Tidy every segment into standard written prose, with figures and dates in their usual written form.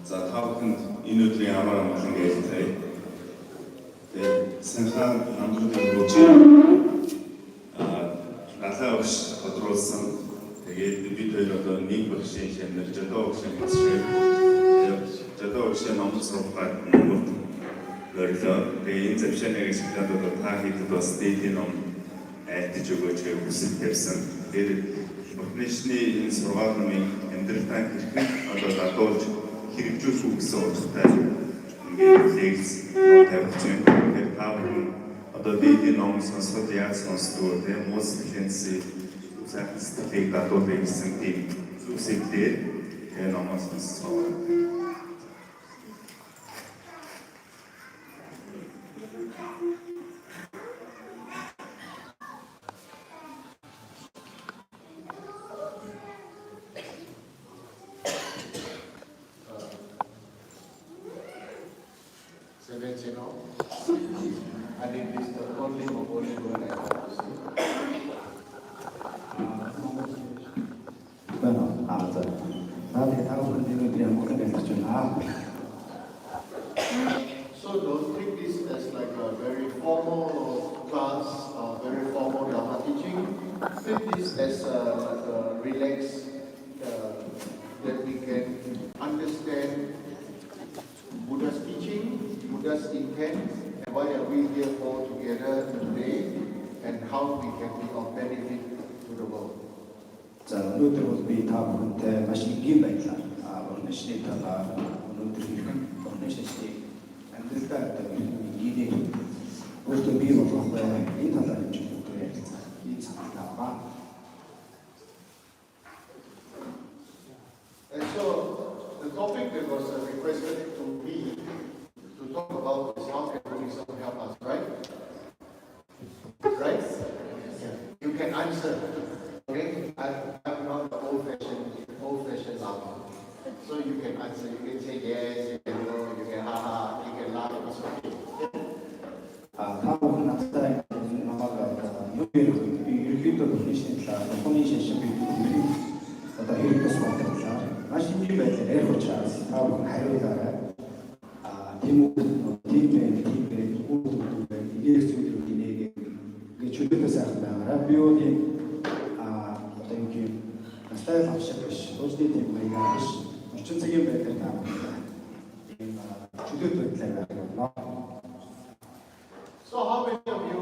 За тавханд энэ өдрийн амар амгалан гэлтэй. Тэгээд Синха Rinpoche галаа өгш тодруулсан. Тэгээд бид хоёр одоо нэг багшийн шанаар жадаа багшийн хэсэг. Жадаа багшийн номлол сургуулиуд Монголд гөрлөө. Тэгээд энэ завшааныг шилээд одоо та хэд бас дээдийн ном айлтж өгөөч гэж хүсэж тавьсан. Тэгээд Монголын энэ сургаал номыг амьдралдаа хэрхэн одоо дадуулж хэрэгжүүлэх гэсэн утгатай ингээд лекц тавьж байна. Тэгэхээр та бүхэн одоо дээдийн ном сонсоход яаж сонсдгоо тийм музыкэнсээ сайхан сэтгэлийг дадуулах гэсэн тийм зүйлсээр энэ номоос сонсоо. I think this is the only Mongolian word I have to say. So don't take this as like a very formal class or very formal Dharma teaching. Take this as like a relaxed that we can understand Buddha's teaching, Buddha's intent, and why are we here all together today, and how we can be of benefit to the world. За өнөөдөр бол би та бүхэнтэй маш энгийн байдлаар орношны талаар өнөөдөр хэрхэн орношны амьдралдаа энгийн өөртөө бий болох энэ талаар хэмжиж өгөх ийм санаатай байна. And so the topic that was requested to me to talk about is how can Buddhism help us, right? Right? Yeah. You can answer. Okay? I'm not the old-fashioned Lama. So you can answer. You can say yes, you can no, you can ha, you can laugh. It's okay. Таавал надтай намайг ерөнхийдөө бүхний талаар тохиолын шашин бий одоо хэрэгс бодлоо. Маш энгийн байдлаар ярих учраас та бүхэн хариулаарай. Тийм ийм зүйлүүдийн нэг гэж чөлөөтэй сайхан байгаарай. Би юу нэг одоо ингэ настай авшиг биш. Өөрсдийн тийм маягаар биш. Орчин цагийн байдлаар та бүхэн ийм чөлөөт байдлаар байгаарай. So how many of you,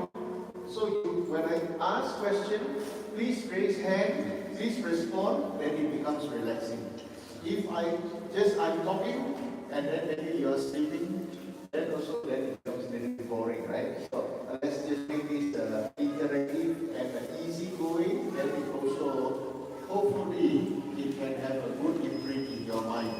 when I ask question, please raise hand, please respond, then it becomes relaxing. If I'm talking and then maybe you're sleeping, then it becomes very boring, right? So let's just make this interactive and easy going, then it also, hopefully, it can have a good imprint in your mind.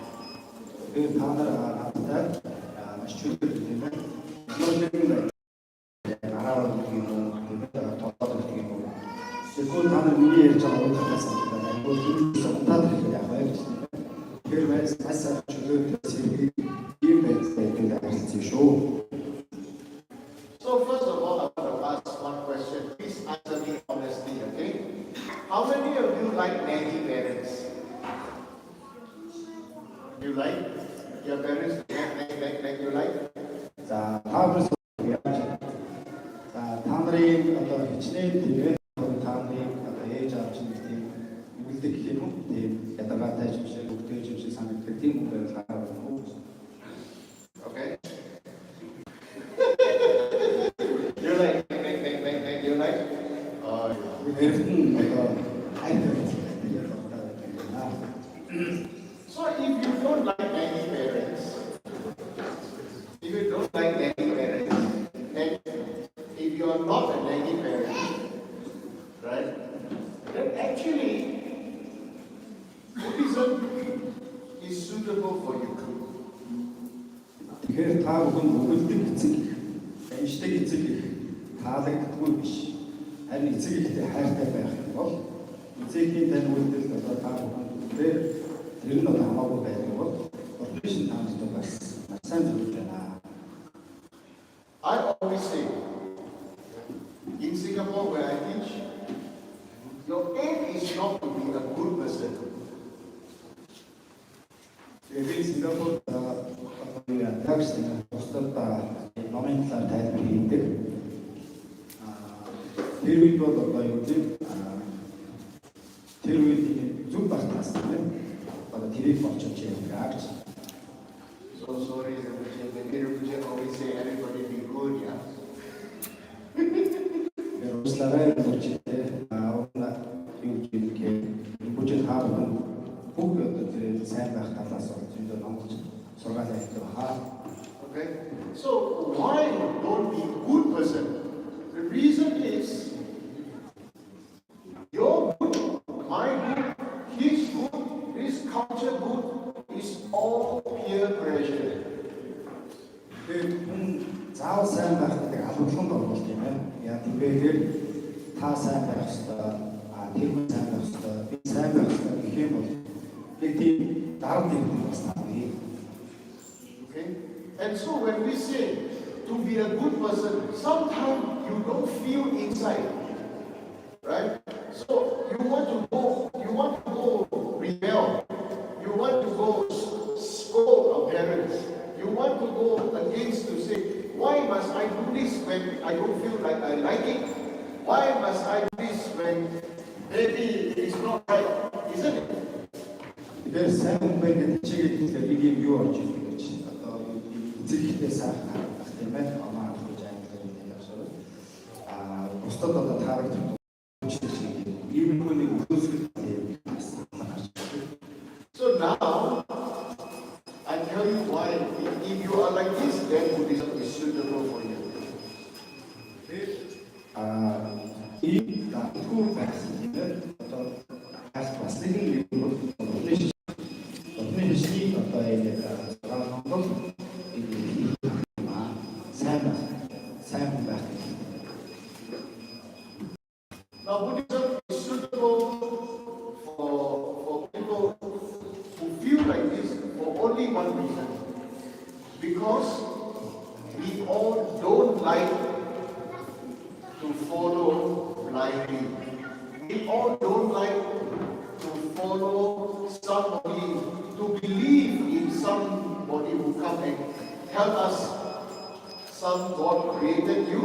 So first of all, I want to ask one question. Please answer me honestly, okay? How many of you like naggy parents? You like? Your parents nag you like? таавар яаж та нарын одоо хичнээн тийм та нарын одоо ээж аав чинь тийм үлдэх гэх юм уу тийм ядаргаатай юм шиг өгдөөж юм шиг санагддаг тийм үг байл гараад байна. Okay? You're like, you're like, Эрдэн одоо хайртай. So if you don't like any parents, if you don't like any parents, and if you are not a nanny parent, right, then actually Buddhism is suitable for you. Тэгэхээр та бүхэн өгүүлдэг эцэг, эмчдэг эцэг таалагддаггүй биш. Харин эцэг ихтэй хайртай байх юм бол эцэгийн тань үйлдэл одоо та бүхэн тэр нь одоо хамаагүй байдаг бол операшн таамагтай бас сайн зүйл байна. I always say, in Singapore where I teach, your aim is not to be a good person. Тэгээд Сингапурт таксны бусдад номын талаар тайлбар хийдэг. Тэр үед бол одоо юу гэдэг тэр үед зүг багтаас тийм одоо тэрийг болчихж байгаа гэж. So sorry, Rinpoche always say everybody be good, yeah. Уучлаарай Rinpoche аавна юу гэдэг Rinpoche хаахан бүх одоо тэр сайн байх талаас зөндөө номж сургаалаа хийдэг хаа. Okay? So why don't be a good person? The reason is your good, my good, his good, his culture good is all peer pressure. Заавал сайн байх гэдэг албатланд орвол тийм ээ. Яа тэгэхээр та сайн байх ёстой, тэр хүн сайн байх ёстой, би сайн байх ёстой гэх юм бол тийм дарамт юм бас таахгүй. Okay? And so when we say to be a good person, sometimes you don't feel inside. Right? So you want to go rebel. You want to go scold our parents. You want to go against to say, why must I do this when I don't feel like I like it? Why must I do this when maybe it's not right? Isn't it? Тэгэхээр сайн байдаг чигээр бид юм юу орж ирэх гэж одоо эцэгтэй сайхан харагдах тийм ээ. Амаа гэж англи хэлээр явуулсан. Бусдад одоо таарагдах So now, I tell you why. If you are like this, then Buddhism is suitable for you. И такую практику, то последний Now, Buddhism is suitable for people who feel like this for only one reason. Because we all don't like to follow blindly. We all don't like to follow somebody, to believe in somebody who come and tell us some God created you,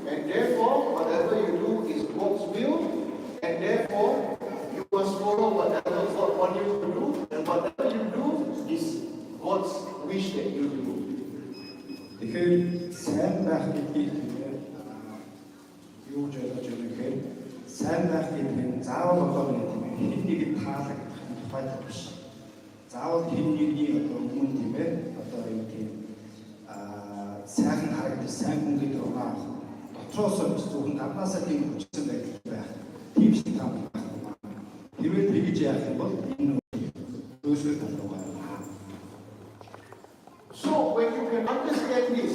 and therefore whatever you do is God's will, and therefore you must follow whatever God wants you to do, and whatever you do is God's wish that you do. Тэгэхээр сайн байх гэдгийг юу гэж ойлгож байна гэхээр сайн байх гэдэг нь заавал одоо тийм ээ хэн нэгэд таалагдах тухайд биш. Заавал хэн нэгний одоо өмнө тийм ээ одоо юу тийм сайхан харагдаж сайн хүн гэдэг оноо дотроос нь зөвхөн гаднаасаа тийм хүчтэй байх. Тийм шиг таамаг байх. Хэрвээ тэгж яах юм бол энэ өөрсдөө талбай. So when you can understand this,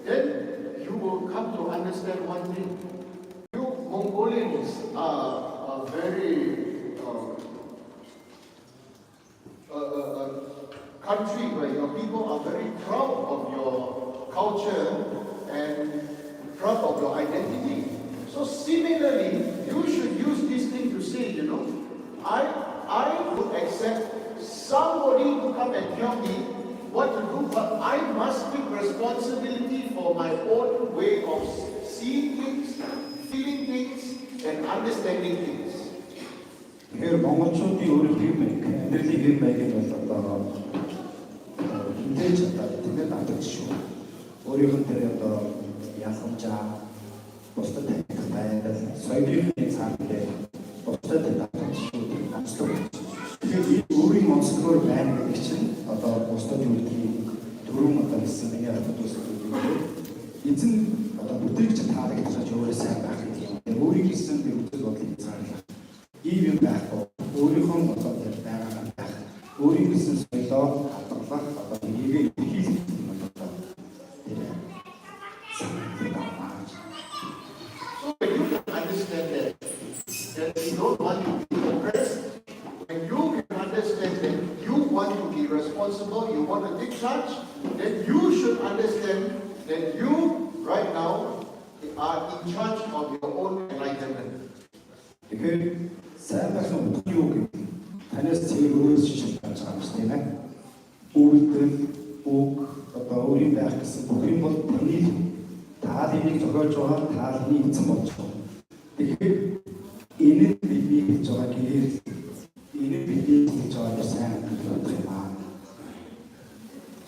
then you will come to understand one thing. You Mongolians are very country where your people are very proud of your culture and proud of your identity. So similarly, you should use this thing to say, I would accept somebody to come and tell me what to do, but I must take responsibility for for my own way of seeing things, feeling things, and understanding things. Тэгэхээр монголчуудын өөрийн хэв маяг, амьдралын хэв маягийг бол одоо хинтэж чадаад тэгээд алдаж шүү. Өөрийнх нь тэр одоо ялгамжаа, бусдад таних байдал, соёлын цаантай бусдад алдаж шүү. Тэгэхээр өөрийн онцлогоор байна гэдэг чинь одоо бусдад юу гэдгийг дөрөв одоо хэлсэн миний хатад үсэлтүүд эзэн одоо бүтээгч таалагдж байгаа өөрөө сайн байх гэдэг юм. Өөрийн хэлсэн тэр үзэл бодлыг цаарлах. Ийм юм байхгүй. Өөрийнхөө бодоод байгаа байх. Өөрийн хэлсэн соёлоо хадгалах одоо нэгээ хийх юм байна. So when you can understand that you don't want to be oppressed, when you can understand that you want to be responsible, you want to take charge, then you should understand that you right now are in charge of your own enlightenment. Тэгэхээр сайн байх нь юу гэдэг вэ? Танаас цэвэр өөрөөс шилжиж байгаа юм шүү дээ. Үйлдэл, үг, одоо өөрийн байх гэсэн бүх юм бол таны тааллыг зохиолж байгаа, тааллын эзэн болж байгаа. Тэгэхээр энэ нь бидний хийж байгаа гэрэл, энэ нь бидний хийж байгаа сайн гэдэг юм аа.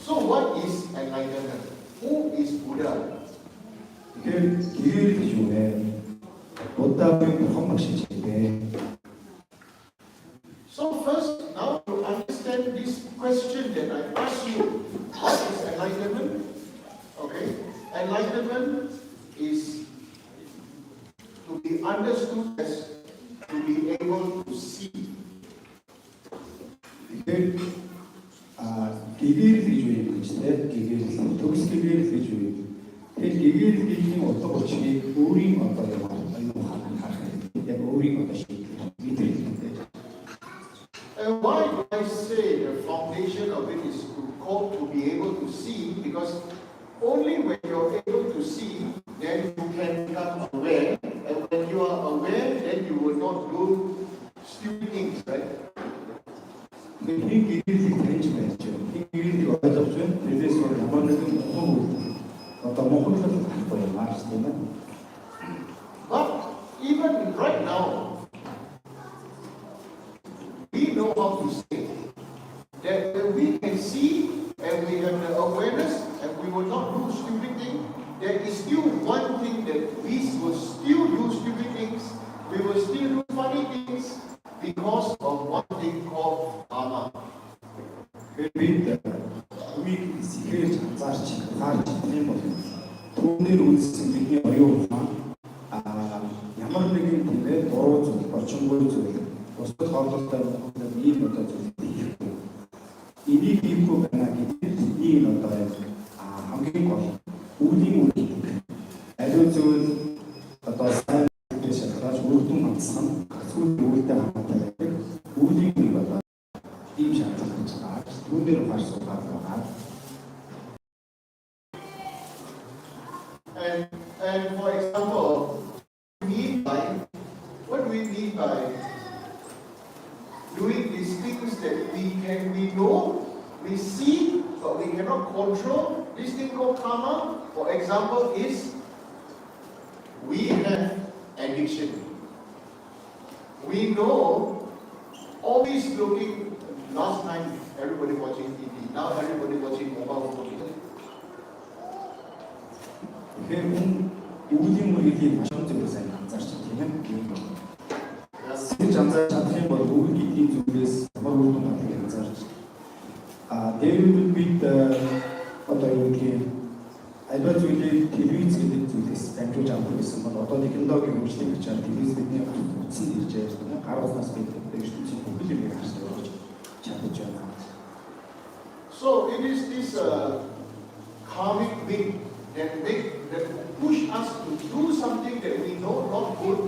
So what is enlightenment? Who is Buddha? Тэгэхээр гэрэл гэж юу вэ? Буддагийн бурхан багш хэлдэг. So first, now to understand this question that I asked you, what is enlightenment? Okay, enlightenment is to be understood as to be able to see. Тэгэхээр гэгэрэл гэж юу юм бэ? Гэгэрэл, төгс гэгэрэл гэж юу юм? Тэгэхээр гэгэрлийн утга учирыг өөрийн одоо юм харах хэрэгтэй. Яг өөрийн одоо шийдэл мэдрэх хэрэгтэй. And why do I say the foundation of it is called to be able to see? Because only when you're able to see, then you can become aware. And when you are aware, then you will not do stupid things, right? Гэгэрлийн таньж байж байна. Гэгэрлийн ойлгож байна. Тэрээс өөр ямар нэгэн одоо монголчууд байхгүй юм аа тийм ээ. But even right now, we know how to say that when we can see and we have the awareness and we will not do stupid things, there is still one thing that we will still do stupid things, we will still do funny things because of one thing called Dharma. Үгийг сэтгэлж анзаарч харж тийм бол түүнээр үйлсэн бидний оюун ямар нэгэн тийм дуруу зүйл, орчингүй зүйл, бусдад хоолойтой ийм одоо зүйл хийхгүй. Энийг хийхгүй байна гэдэг нь одоо хамгийн гол үлийн үйл гэдэг. Аливаа зүйл одоо сайн гэж шалтгаалж үрдүн амсган сүүл үйлдэл хамаатай байдаг. Үлийн үйл одоо ийм шаардлага гэж байгаа. Түүнээр харсуу байгаа. And for example, what do we mean by doing these things that we know, we see, but we cannot control? This thing called karma, for example, is we have addiction. We know, always looking, last time everybody watching TV, now everybody watching mobile phone. Үгийн үргэлжлэлийг маш өндөр сайн анзаарч байна тийм ээ. Сэж анзаарч чадах юм бол үгийн зүйлээс ямар үр дүн гаргахыг анзаарч. Дээрүүд бид одоо юу гэдгийг альва зүйлийг телевиз гэдэг зүйлээс дамжуулж авах гэсэн бол одоо технологийн хөгжлийн ачаар телевиз бидний утсан ирж байгаа. Гар уснаас бид ертөнцийн бүхэл юмыг харж чадж байна. So it is this karmic wind that push us to do something that we know not good.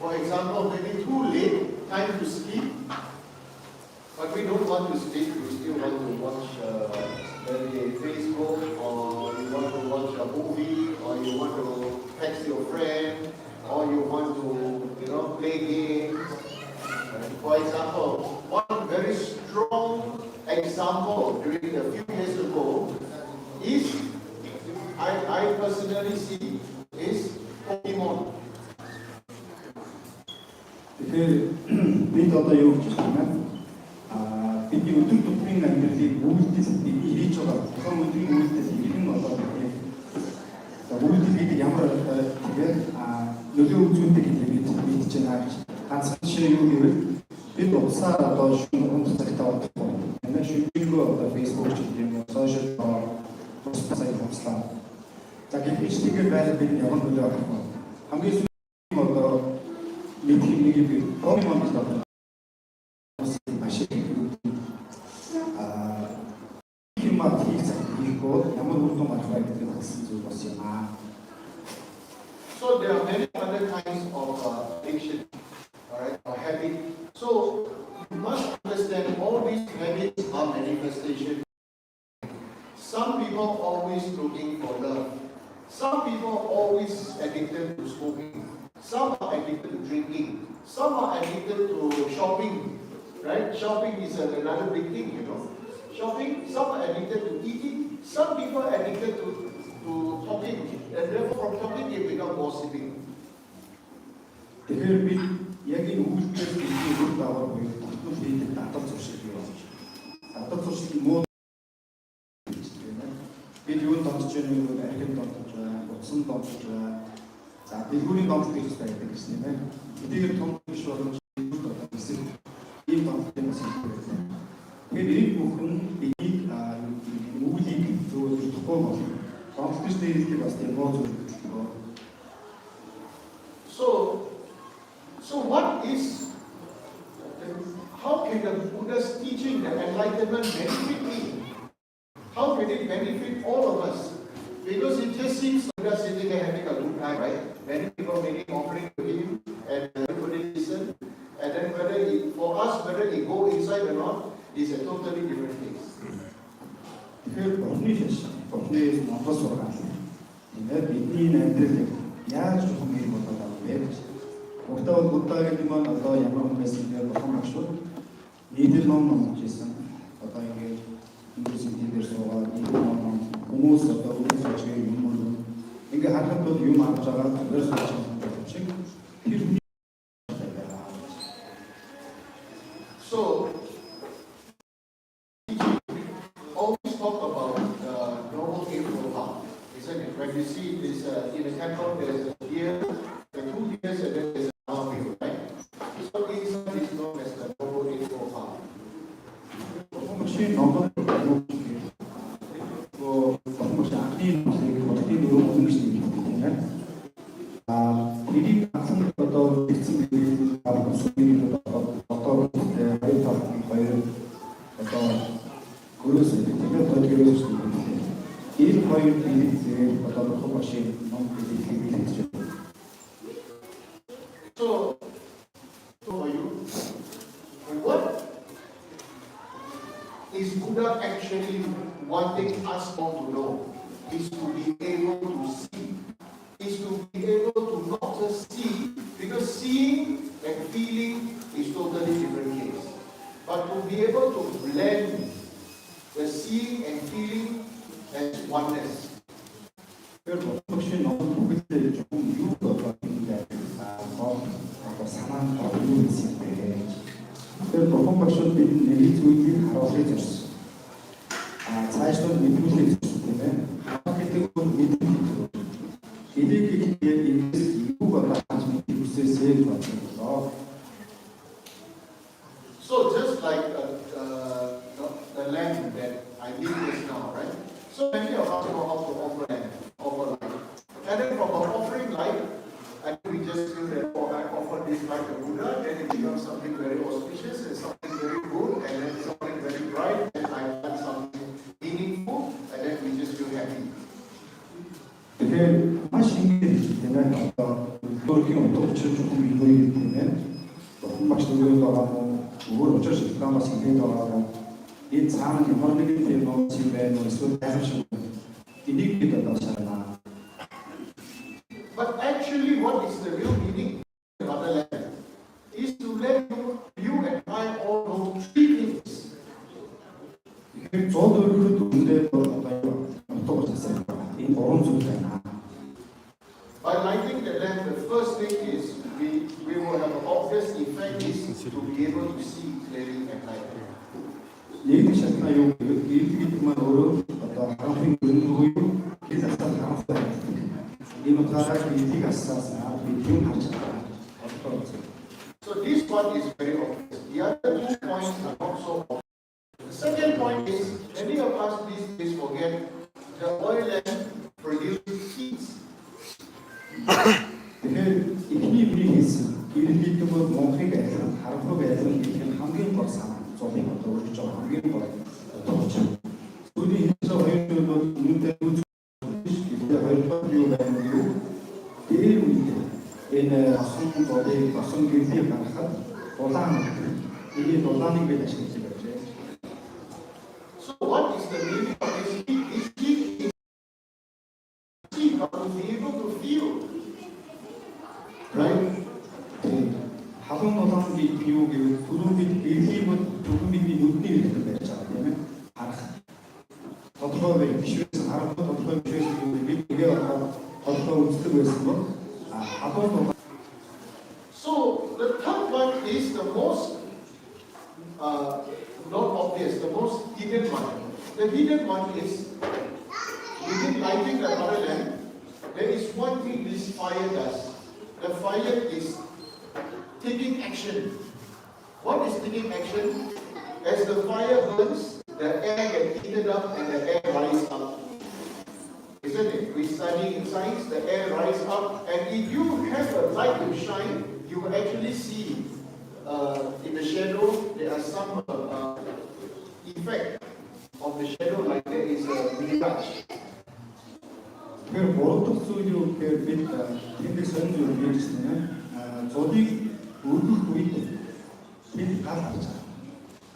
For example, maybe too late, time to sleep, but we don't want to sleep. We still want to watch maybe Facebook, or you want to watch a movie, or you want to text your friend, or you want to play games. For example, one very strong example during a few years ago is I I personally see is Pokemon. Тэгэхээр бид одоо юу гэж байна? Бидний өдөр тутмын амьдралыг үйлдэл хийж байгаа. Тухайн өдрийн үйлдэл хэрхэн болоод байна? Үйлдэл гэдэг ямар тэгээд нөлөө үзүүлдэг гэдэг бид мэдж байна гэж ганцхан жишээ юу гэвэл бид уусаар одоо шүүн хүнд цагтаа бодох. Энэ шүүнгөө одоо Facebook ч гэдэг юм уу, сошиал тус сайт хуслаа. За гэвчтэйгээр байл бид ямар нөлөө авах вэ? Хамгийн сүүлийн одоо мэдхийн нэг юм Pokemon гэж байна. Машин хэмээн хийгөө ямар үр дүн гарах вэ гэдэг нь хэлсэн зүйл бас юм аа. So there are many other kinds of addiction, all right, or habit. So you must understand all these habits are manifestation. Some people always looking for love. Some people always addicted to smoking. Some are addicted to drinking. Some are addicted to shopping, right? Shopping is another big thing, you know. Shopping. Some are addicted to eating. Some people are addicted to talking, and therefore from talking they become gossiping. Тэгэхээр бид яг энэ үйлдэлээс бидний үр дагавар буюу татвар хийх татвар зуршил юу вэ? Татвар зуршил муу бид юунд донтож байна вэ? Архив донтож байна, утсан донтож байна. За дэлгүүрийн донтол гэж байдаг гэсэн юм байна. Эдгээр том биш боломж гэсэн ийм донтолын зүйл байна. Тэгэхээр энэ бүхэн энийг үүлийг зөвлөхгүй болно. So what is, how can the Buddha's teaching, the enlightenment benefit me? How can it benefit all of us? Because it just seems Buddha sitting there having a good time, right? Many people making offering to him and everybody listen. And then for us, whether it go inside or not, is a totally different case. 법리에서 넘어서 가지고 бидний амьдралыг яаж зөвхөн юм болоод байна вэ? Угтаа одоо ямар хүн байсан бэ? Бурхан багш нийтээр ном хийсэн. Одоо ингээд инглисийн дээр суугаад хүмүүс одоо үгсэж юм ингээд харахад бол юм авч байгаа тэрс шиг тэр So always talk about the Noble Eightfold Path, isn't it? When you see this in the temple, there's a deer, the 2 deers, and then there's a wheel, right? So inside is known as the Noble Eightfold Path. So for you, what is Buddha actually wanting us all to know? Is to be able to see. Is to be able to not just see, because seeing and feeling is totally different case. But to be able to blend the seeing and feeling as oneness. Бурхан багш бид нэг зүйлийг харуулж ирсэн. Цааш нь мэдүүлэх юм байна. Гэдэг нь мэдүүлэх. Энийг ингэж юу болоод мэдүүлсээр байна. So just like the lamb that I did just now, right? So many of us know how to offer lamb, offer life. And then from an offering life, and we just feel that, oh, I offer this life to Buddha, then it becomes something very auspicious and something very good, and then something very bright, and I've done something meaningful, and then we just feel happy. Тэгэхээр маш ингэж тэмээ одоо өөрхийн утгачлж юм юм тэмээ. Багш нөгөө байгаа өөр учраас шилхэн бас ингэж байгаа. Энэ цаана ямар нэгэн юм юм байна уу эсвэл тайвшиг. Энийг бид одоо шаарна. But actually, what is the real meaning of the land? Is to let you and I all know three things. Тэгэхээр зод өөрөөр үндэ одоо утгатай. Энэ гурван зүйл байна. By lighting the lamp, the first thing is we will have an obvious effect is to be able to see clearly at night. Нэг шатна юу гэдэг маань өөрөө одоо харанхын өрнөгүй бид асар харанхтай. Энэ утгаараа бидийг асаасаа бид юм харж байгаа. So this one is very obvious. The other 2 points are not so obvious. The second point is many of us these days forget the oil lamp produces heat. Тэгэхээр эхний бидний хийсэн иргэдэг бол Монголыг айлан харанхуйг айлан гэх нь хамгийн гол санаа. Зовлон одоо өөрчлөж байгаа хамгийн гол тооч. Сүүлийн хийж байгаа хоёр нь бол үнэндээ үүсгэж хоёрдугаар юу байна вэ? Тэр үед энэ асан зовлыг асан гэрдийг гаргахад дулаан энэ дулааныг бид ашиглаж байгаа. So what is the meaning of this heat? This heat is heat to be able to feel. Right? Халуун дулааныг юу гэвэл түрүү бид эрхийг түрүү бидний нүдний хэлбэр байж байгаа тийм ээ. Харах. Тодорхой бишээс харах тодорхой бишээс бид тэгээ тодорхой үздэг байсан бол халуун дулаан. So the third one is the most not obvious, the most hidden one. The hidden one is within lighting the oil lamp, there is one thing this fire does. The fire is taking action. What is taking action? As the fire burns, the air gets heated up and the air rises up. Isn't it? We study in science, the air rises up, and if you have a light to shine, you will actually see in the shadow there are some effect of the shadow, like there is a mirage. Тэгэхээр гурав зүйл юу гэхээр бид тэндээ сонир юу гэсэн юм. Зодыг өргөх үед бид гал харж байгаа.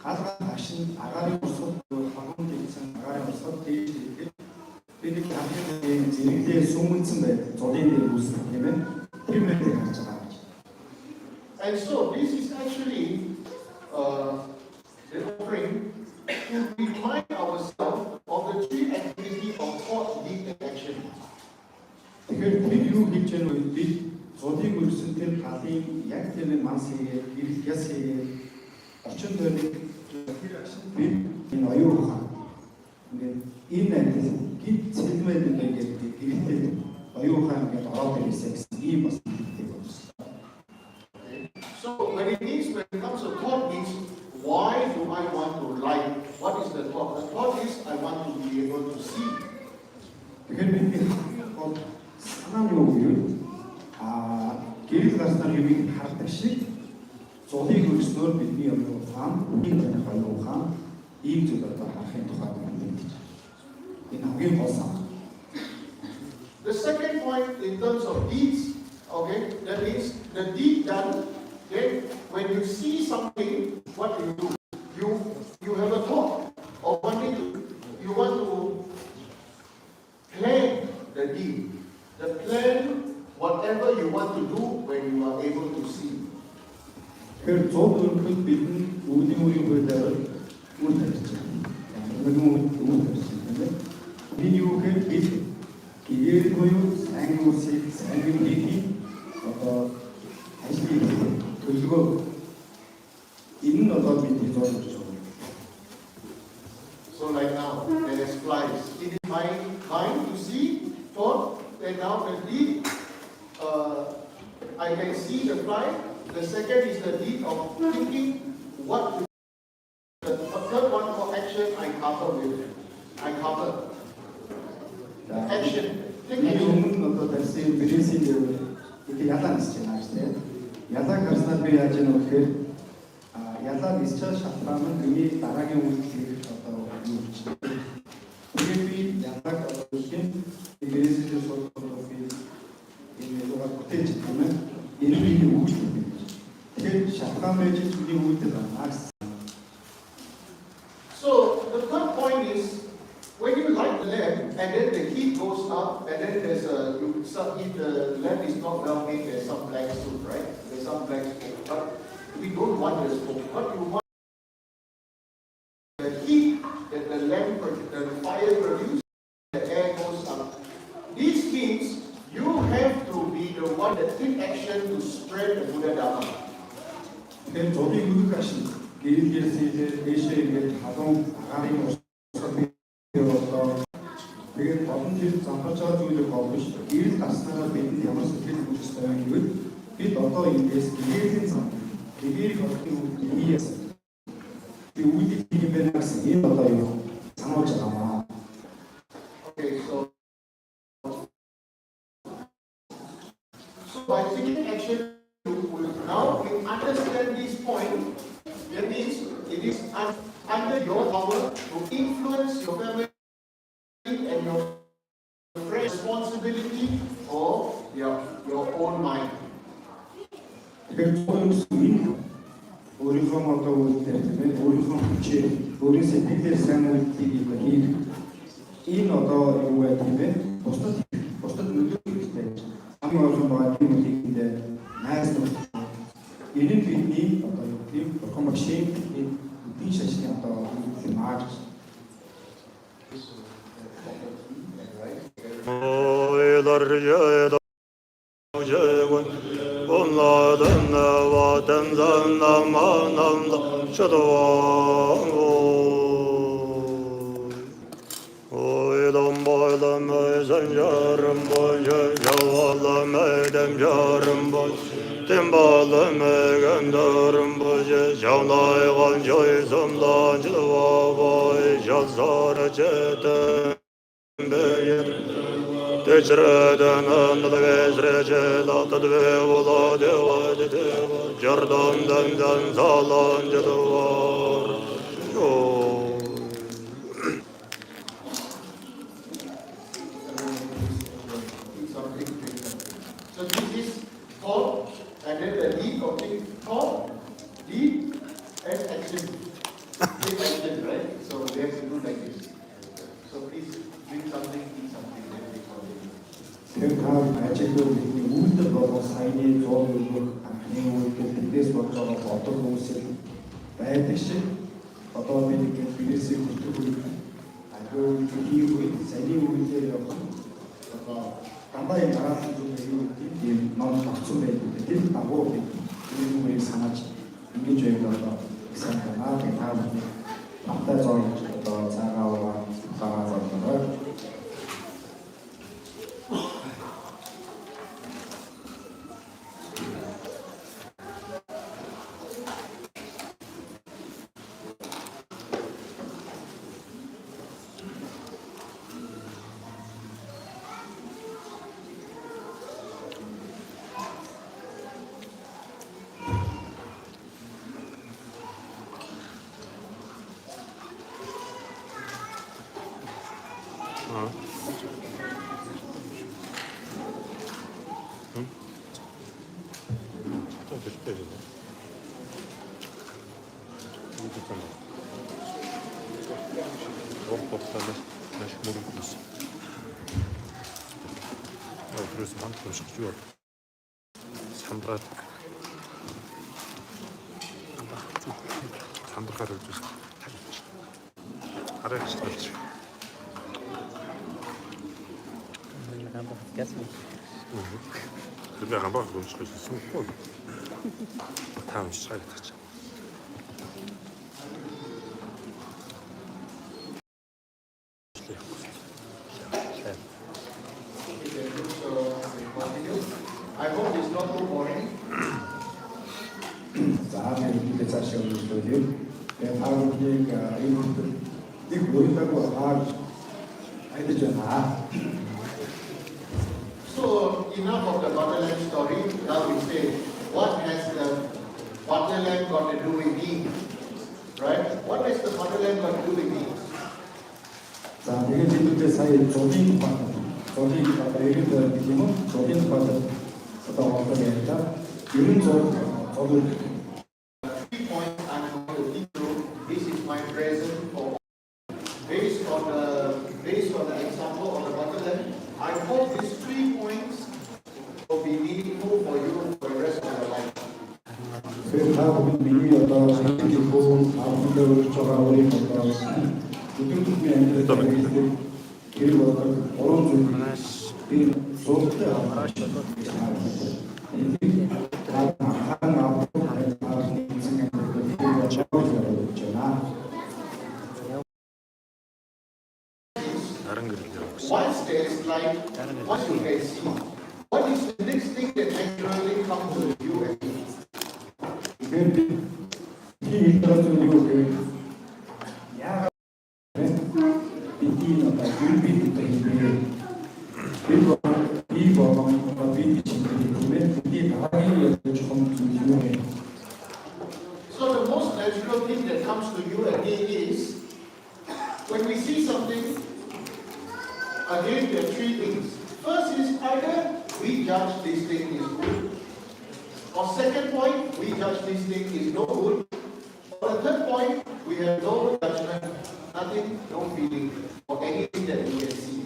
Галгаа хашин агарын урсгал хагон гэсэн агарын урсгал дээж ирэхэд бид хамгийн зэрэглээ сүмэнсэн байдаг. Зодын дээр үүсэх тийм ээ. Тэр мэдрийг харж байгаа. And so this is actually the offering to remind ourselves of the three activities of thought, deed, and action. Тэгэхээр бид юу хийж байгаа вэ? Бид зодыг өрсөн тэр галын яг тэр манс хийгээд, ирэх яс хийгээд, орчин тойрныг бид энэ оюун ухаан ингээд энэ ажил гид цэлмэд ингээд хэрэгтэй оюун ухаан ингээд ороод ирсэн гэсэн ийм бас хэрэгтэй байна. So when it comes to thought means why do I want to like? What is the thought? The thought is I want to be able to see. Тэгэхээр бид санаа юу гэвэл гэрэл гарснаар юмыг хардаг шиг зулыг өрснөөр бидний оюун ухаан, үнийг таних оюун ухаан ийм зүйл одоо харахын тухайд мэдээж. Энэ хамгийн гол санаа. The second point in terms of deeds, okay, that means the deed done. Then when you see something, what do? You have a thought of wanting to, you want to plan the deed. The plan whatever you want to do when you are able to see. Тэгэхээр зод өргөхөд бидний үүдийн хуулиар үйл ажиллаж байна. Би юу гэхээр бид гэр буюу сайн үсийг сайн хийх одоо ажлыг төлөвлөгөө энэ нь одоо бидний зод гэж байна. So like now, there is flies. It is my mind to see thought, and now the deed, I can see the fly. The second is the deed of thinking what to do. The third one for action, I cover. Action. Take action. Одоо дэрсэн бэрээсийн дээр ялаа нисэж байна гэж тийм. Ялаа гарснаар би яаж яах вэ гэхээр ялаа нисчээ шалтгаан нь миний дараагийн үйлчлэг одоо юу гэж. Тэгээд би ялаа гэрсэн бэрээсийн дээр суулгах би энэ лугаа бүтээж юм. Энэ миний үйлчлэг. Тэгээд шалтгаан байж миний үйлдэл байна. So the third point is when you light the lamp and then the heat goes up and then there's if the lamp is not well made, there's some black smoke, right? There's some black smoke. But we don't want the smoke. What you want the heat that the lamp, the fire produces, the air goes up. This means you have to what the quick action to spread the Buddha Dharma? 그래서 저도 이것까지 이르기에서 이제 에시아에 가동 아가리 모습이어서 그게 뭐든지 장파차 중에 가고 싶어. 일 다스나 베이비 야마스 길 부스타야 이거 이 너도 이데스 기계인 상 기계를 가지고 이해해서 이 우리 기계는 이 너도 이거 장어잖아. Okay, so by taking action, now we understand this point. That means it is under your power to influence your family and your responsibility for your own mind. So this is thought, and then the lead of the thought, lead and action. Take action, right? So we have to do like this. So please drink something, eat something, then take something. 그다음 아직도 우리도 너무 사이에 좋은 아니고 그때서 저거 어떤 곳에 배듯이 어떤 분이 비슷히 그렇게 아주 이후에 사이에 우리들하고 간단히 말하면 좀 이게 너무 박수를 이렇게 하고 그리고 상하지 이게 저희가 생각나 다음에 앞다져 더 자가와 자가와 그래서 한 번씩 줘. 산다카를 주세요. 아래 시켜주세요. 근데 한 번 더 시켜서 숨고 다음 시작이 되죠. I hope it's not too boring. 이렇게 다시 오는 거죠. 바로 그러니까 이것들 이 모른다고 알겠잖아. So enough of the motherland story. Now we say, what has the motherland got to do with me? Right? What has the motherland got to do with me? 자, 이게 지금 사이에 조딩 파트, 조딩 파트 예를 들어 느낌은 조딩 파트 어떤 게 아니라 이런 저도 3 points I'm going to teach you. This is my present for based on the example of the motherland. I hope these 3 points will be meaningful for you for the rest of your life. 그래서 다 우리 미리 어떤 생기고 아무도 저가 우리 어떤 이쪽에 있는 그리고 어떤 오른쪽 зургтай аваад 다른 그릇 들어보세요. Once there is light, once you can see, what is the next thing that naturally comes to you and me? So the most natural thing that comes to you and me is, when we see something, again there are three things. First is either we judge this thing is good, or second point, we judge this thing is no good, or the third point, we have no judgment, nothing, no feeling, or anything that we can see.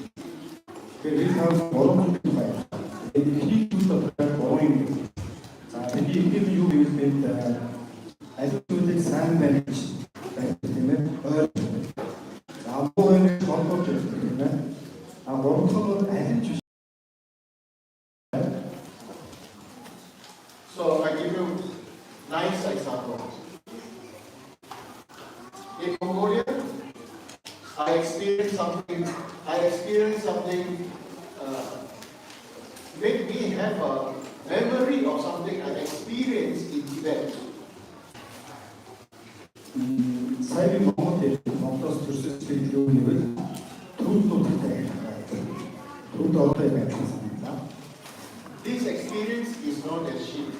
So I give you nice example. In Mongolia, I experienced something made me have a memory of something I experienced in Tibet. This experience is known as Shin.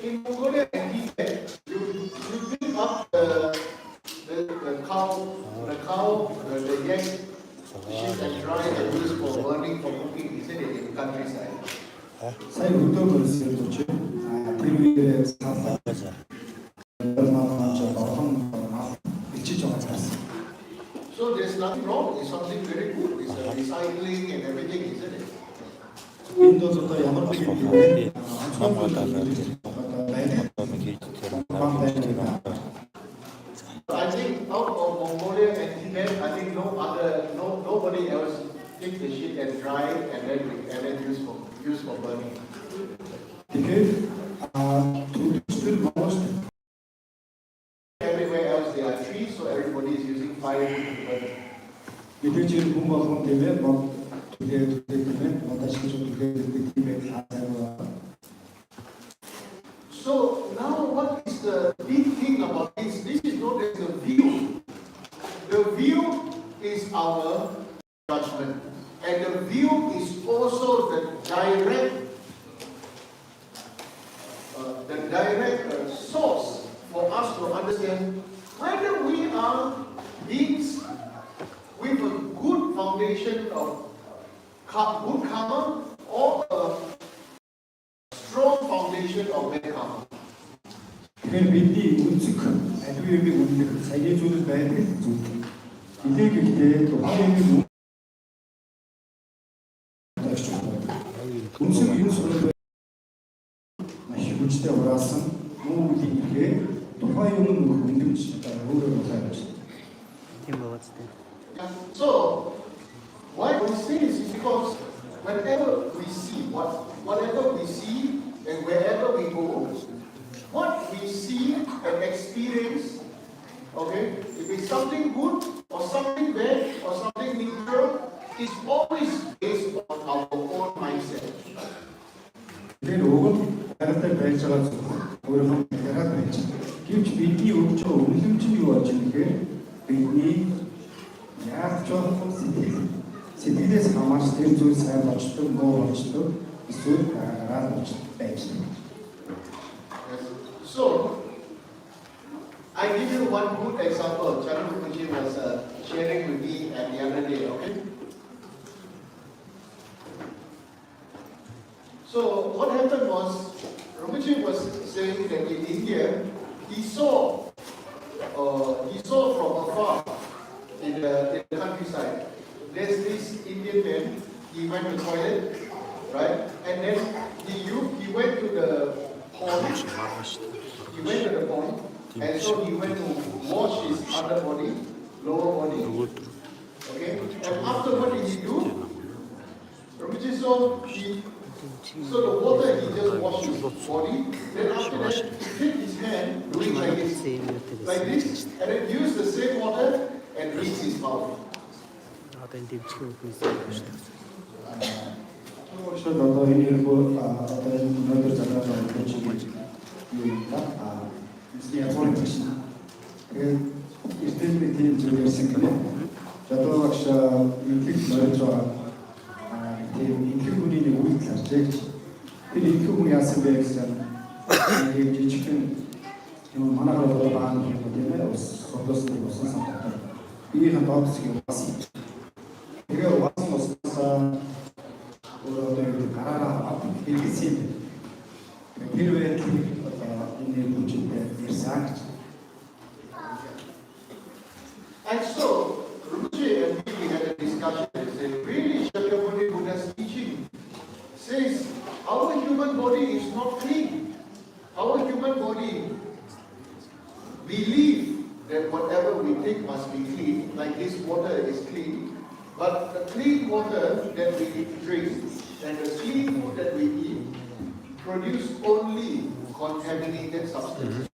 In Mongolia and Tibet, you pick up the cow, the yak, sheep and dry and use for burning, for cooking, isn't it, in the countryside? So there's nothing wrong, it's something very good, it's recycling and everything, isn't it? I think out of Mongolia and Tibet, I think nobody else take the shit and dry it and then use for burning. Everywhere else there are trees, so everybody is using fire to burn. So now what is the big thing about this? This is known as the view. The view is our judgment. And the view is also the direct source for us to understand whether we are beings with a good foundation of good karma or a strong foundation of bad karma. So, why we say this is because whenever we see, whatever we see and wherever we go, what we see and experience, okay, if it's something good or something bad or something neutral, is always based on our own mindset. So, I give you one good example. Singha Rinpoche was sharing with me the other day, okay? So, what happened was, Rinpoche was saying that in India, he saw from afar in the countryside, there's this Indian man, he went to toilet, right? And then he went to the pond, he went to the pond, and so he went to wash his underbody, lower body, okay? And after what did he do? Rinpoche so the water, he just washed his body. Then after that, he hit his hand, doing like this, and then use the same water and rinse his mouth. 혹시 너도 일부 어떤 너들 자가서 고치기 유인다 무슨 소리 것이나 그 이스테빌리티 쪽에 생기는 저도 혹시 인식 말했죠 인큐군이 우리 자체 그 인큐군이 아스베엑스잖아 이게 지금 하나로 더 많은 때문에 소도스도 무슨 상관없다 이게 한 바우스기 왔어 이게 와서 가라라 이렇게 필요해 있는 분인데 일상 And so, Rinpoche and we had a discussion and said, really Shakyamuni Buddha's teaching says our human body is not clean. Our human body believe that whatever we take must be clean, like this water is clean, but the clean water that we drink and the clean food that we eat produce only contaminated substances.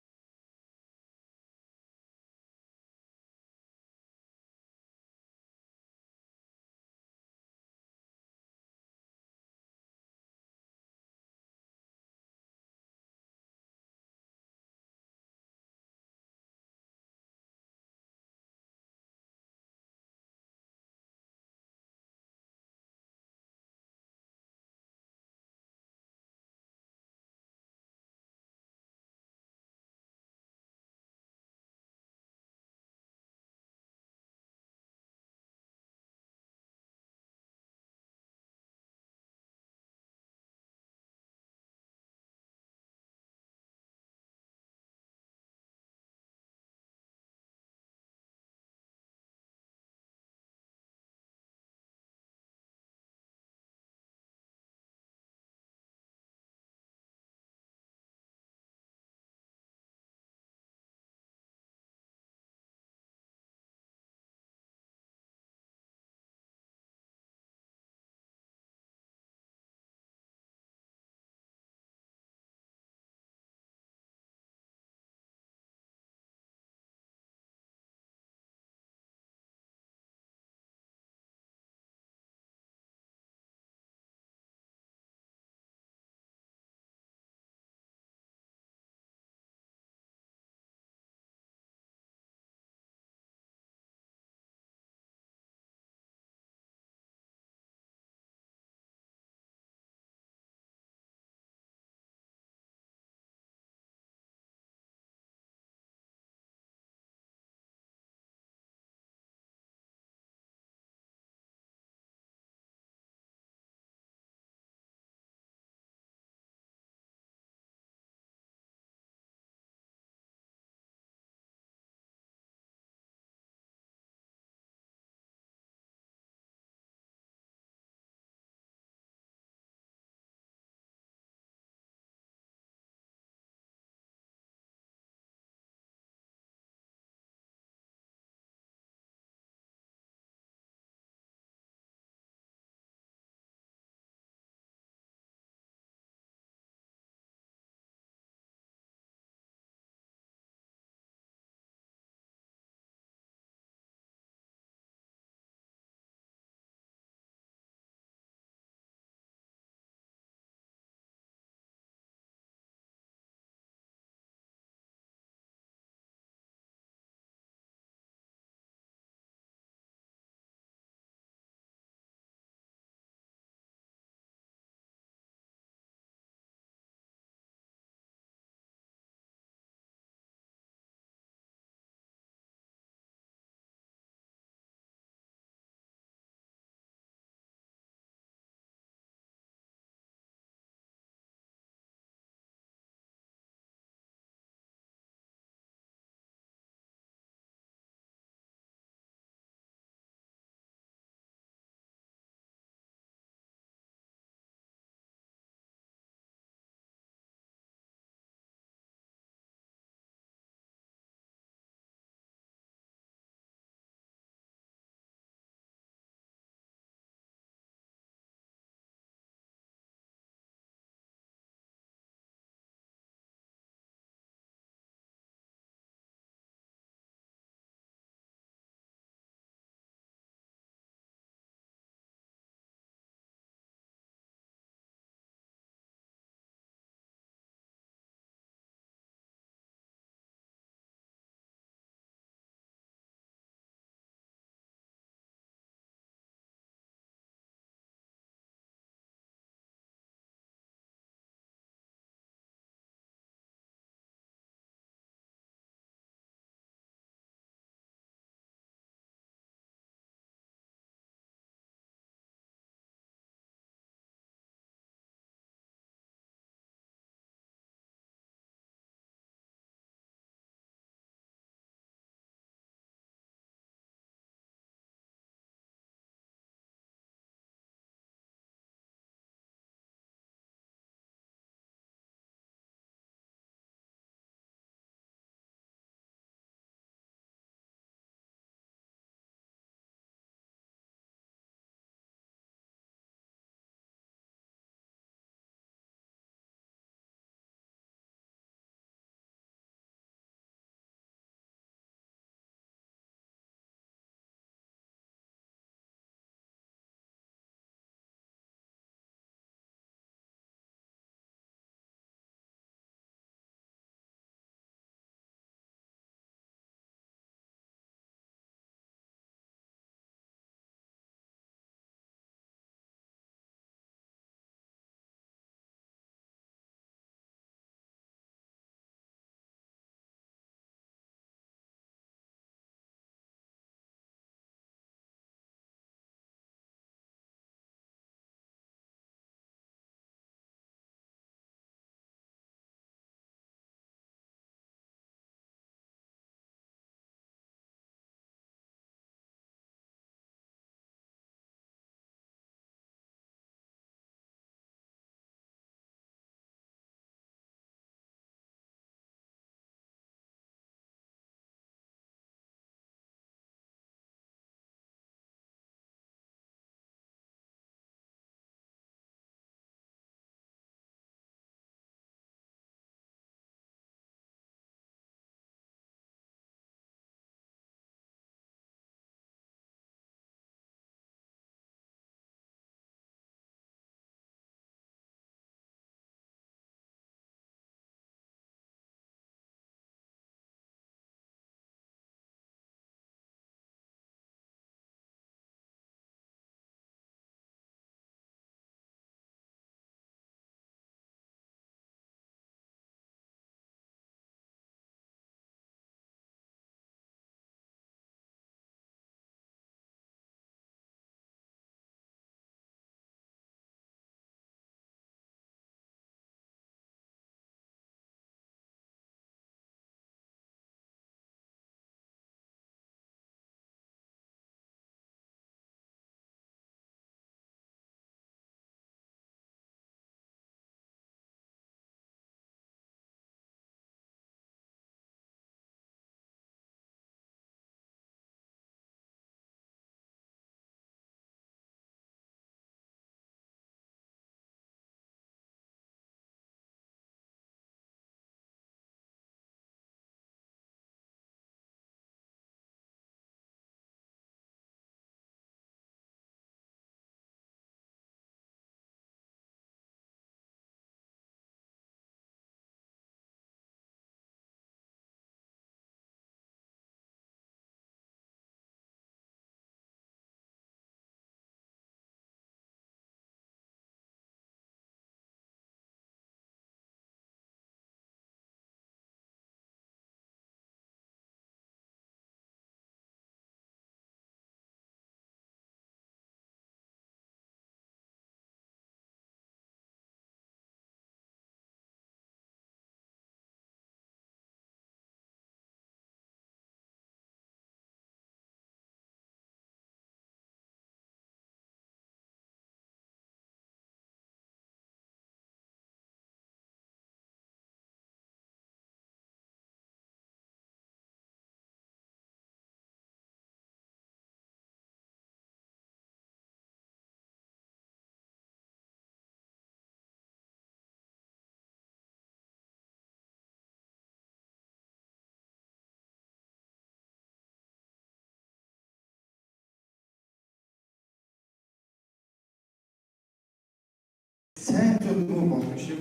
сайн зүйл муу болох шиг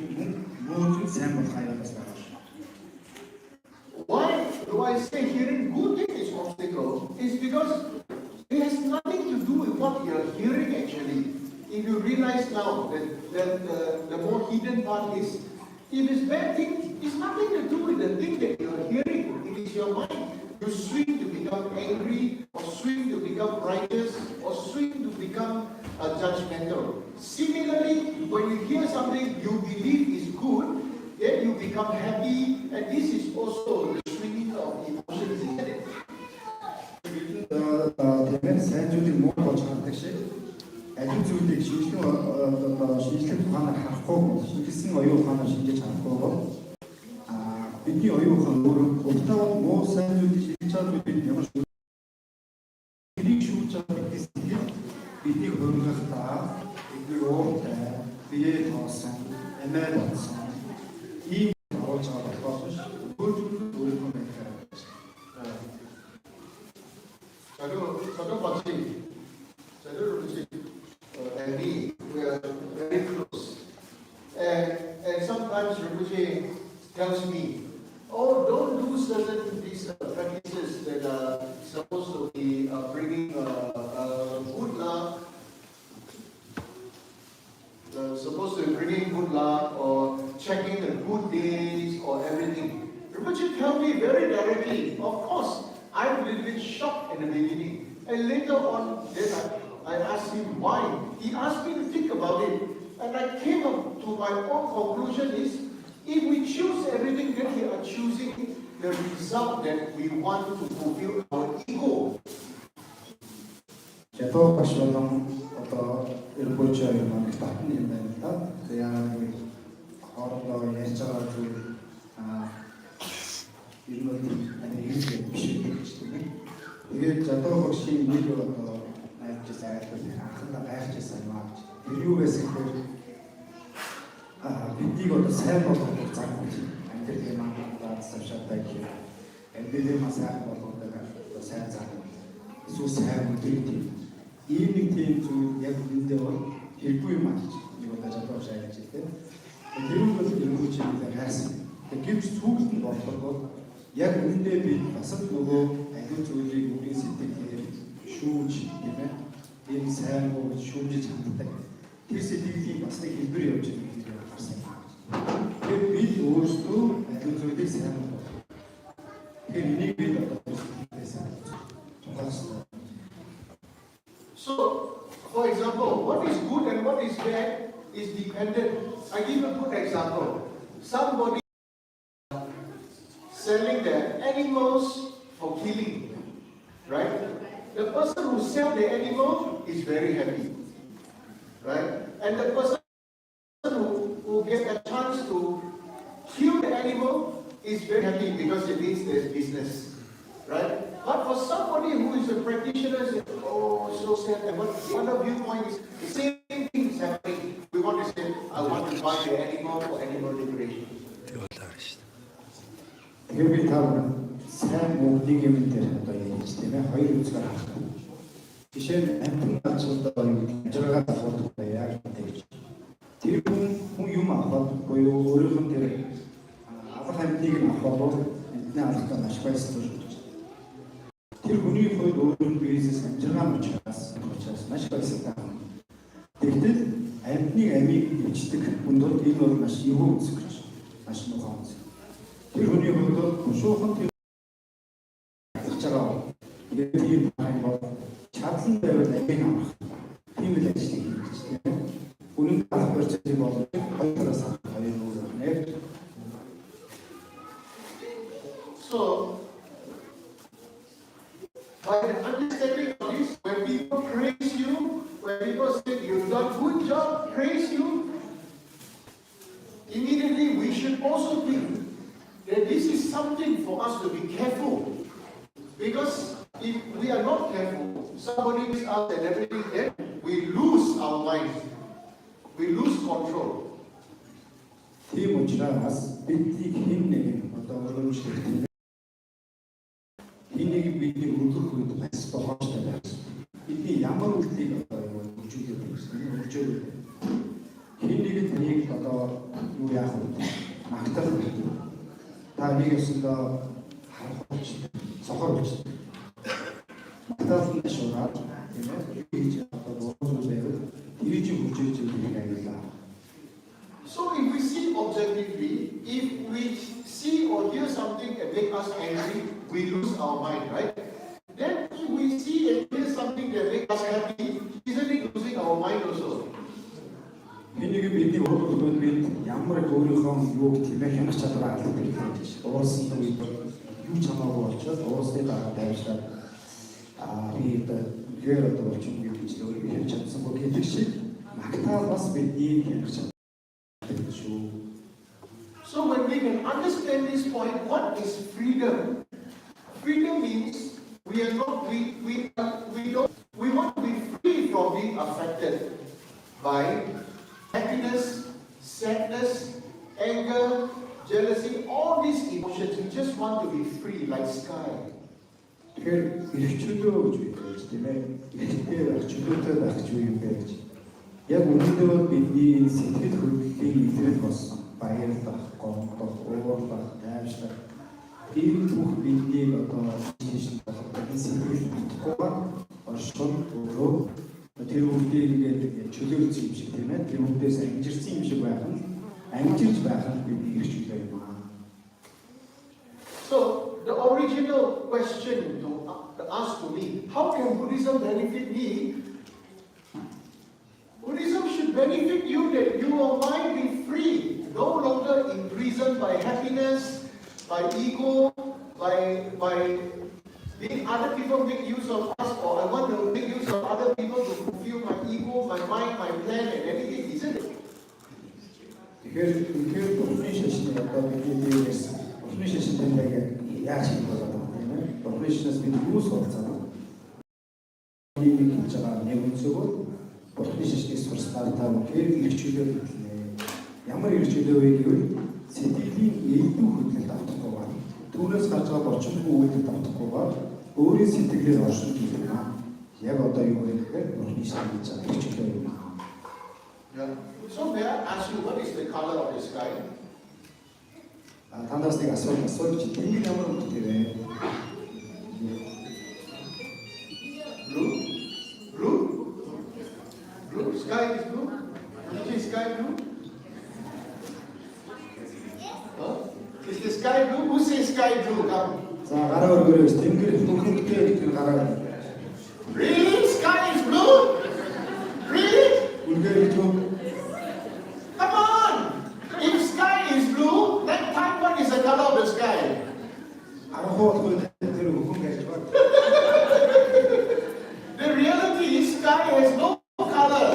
муу зүйл сайн болох аюулаас гарах. Why do I say hearing good thing is obstacle? It's because it has nothing to do with what you're hearing actually. If you realize now that the more hidden part is, if it's bad thing, it's nothing to do with the thing that you're hearing. It is your mind. You swing to become angry, or swing to become righteous, or swing to become judgmental. Similarly, when you hear something you believe is good, then you become happy, and this is also the swinging of emotions, isn't it? Тэгээд сайн зүйлийг муу болж хардаг шиг аль зүйлийг шинжлэх ухаанаар харахгүй бол шинжилсэн оюун ухаанаар шинжиж харахгүй бол бидний оюун ухаан өөрөө өөртөө муу сайн зүйлийг шинжиж чаддаг бид ямар ч бидний шүүж чаддаг гэсэн бидний хөрөнгөхдөө бидний өөртөө бие тоосон эмээр болсон ийм болж байгаа болохоос өөрөөр өөрөөр and me, we are very close. And sometimes Rinpoche tells me, oh, don't do certain these practices that are supposed to be bringing good luck, supposed to be bringing good luck or checking the good days or everything. Rinpoche tell me very directly, of course, I'm a little bit shocked in the beginning. And later on, then I asked him why. He asked me to think about it. And I came up to my own conclusion is, if we choose everything, then we are choosing the result that we want to fulfill our ego. Jatuh pas orang atau Rinpoche yang mana tak ni mana yang orang yang cara tu ilmu ini 이게 저도 혹시 미디어로 나한테 사야겠네. 한다 가야지 살마. 미디어에서 미디어도 살고 잡고지. 안되게만 다 sabshattaki. 엔데데 마사 보다가 또 사야잖아. 수사하고 들기. 이미팅 주 약인데요. 일부에 맞지. 이거 다 저도 사야지. 이런 것을 일부 지금도 했어. 그게 수급은 없었고 яг үүндээ би бас нөгөө аливаа зүйлийг өөрийн сэтгэлээр шүүж гэмээр ийм сайн уу гэж шүүжиж чаддаг. Тэр сэтгэлийн бас нэг хэлбэр явж байгаа гэж харсан. Тэгэхээр би өөрсдөө аливаа зүйлийг сайн уу. Тэгэхээр энийг би So, for example, what is good and what is bad is dependent. I give a good example. Somebody selling their animals for killing, right? The person who sells the animal is very happy, right? And the person who gets a chance to kill the animal is very happy because it means there's business, right? But for somebody who is a practitioner, says, oh, so sad. And the other viewpoint is the same thing is happening. We want to say, I want to buy the animal for animal liberation. Тэгэхээр би таавар сайн мөнгөний юм дээр одоо ярьж тийм ээ хоёр үзгээр харах. Жишээ нь амтны асуудал юу гэж байгаа асуудал яг тэгж. Тэр хүн юм аваад буюу өөрийнх нь тэр авах амьтныг авах эдний алхтаа маш баярлалтай болж байна. Тэр хүний хувьд өөрийн бизнес амжиргаан учраас маш баярлалтай. Тэгвэл амьтныг амийг ичдэг хүнд энэ бол маш юу үзэж маш нухаа үзэж. Тэр хүний хувьд шуухан тэр чараа ийм байна чадлан байвал амийг авах тийм л ажил хийж байна. Үнэн авах процесс бол хоёроос хоёр нэр. So, by the understanding of this, when people praise you, when people say you've done good job, praise you, immediately we should also think that this is something for us to be careful. Because if we are not careful, somebody is out and everything, then we lose our mind. We lose control. Тийм учраас бидний хэн нэг одоо өөрөмжлөлт энийг бидний өдөрөх үед бас тохиолдож байна. Бидний ямар үлдгийг одоо өгчүүл гэсэн өгчүүл. Хэн нэг нь намыг өсөндөө харахгүй сохор болчих. Матаалын шуураад тийм ээ хийж одоо дуурал байвал тэрийг хөгжиж өгөх аюулаа. So if we see objectively, if we see or hear something that makes us angry, we lose our mind, right? Then if we see and hear something that makes us happy, isn't it losing our mind also? Энийг бидний өөрөөр бид ямар өөрийнхөө юу гэмээр хянах чадвараа алддаг гэж уурсан үед юу ч хамаагүй болчиход уурсны дараа дайвшаад би гэр одоо болчих юм гэж өөрөөр хэлж чадсангүй гэдэг шиг магтаал бас бидний хянах чадвар шүү. So when we can understand this point, what is freedom? Freedom means we want to be free from being affected by happiness, sadness, anger, jealousy, all these emotions. We just want to be free like sky. Тэгэхээр эрхчлөө гэж байдаг тийм ээ. Эрхтэй байх, чөлөөтэй байх ч юм бэ гэж. Яг өнөөдөр бидний энэ сэтгэл хөдлөлийн илрэл болсон баярлах, гомдох, уурлах, тайвшлах энэ бүх бидний одоо шинжлэх ухааны сэтгэл хөдлөлгүйгээр оршин өөрөө тэр үгдийг ингээд чөлөөлсөн юм шиг тийм ээ. Тэр үгдээс амжирсан юм шиг байх нь амжирч байх нь бидний эрх чөлөө юм аа. So the original question to ask to me, how can Buddhism benefit me? Buddhism should benefit you that your mind be free, no longer imprisoned by happiness, by ego, by being other people make use of us, or I want to make use of other people to fulfill my ego, my mind, my plan, and anything, isn't it? Тэгэхээр бурхны шашны одоо бидний дээрээс бурхны шашныг яаж хийх вэ тийм ээ? Бурхны шашнаас бид юу сурцгаа? Нэг хийж байгаа нэг үнцгөө бурхны шашныг сурснаар та бүхэн эрх чөлөө хөтлөнэ. Ямар эрх чөлөө вэ гэвэл сэтгэлийн элдв хөдлөлт автахгүйгээр түүнээс гарч байгаа борчмгүй үйлдэл автахгүйгээр өөрийн сэтгэлээр оршин хийх юм. Яг одоо юу вэ гэхээр бурхны шашныг хийж байгаа эрх чөлөө юм. Yeah. So may I ask you, what is the color of the sky? Танаас нэг асууж тэнгэр ямар үнэтэй вэ? Blue? Blue? Blue? Sky is blue? Is the sky blue? Huh? Is the sky blue? Who says sky blue? Come. За гараа өргөрөөс тэнгэр бүхэнтэй тэр гараа. Really? Sky is blue? Really? Come on! If sky is blue, then type what is the color of the sky? The reality is sky has no color.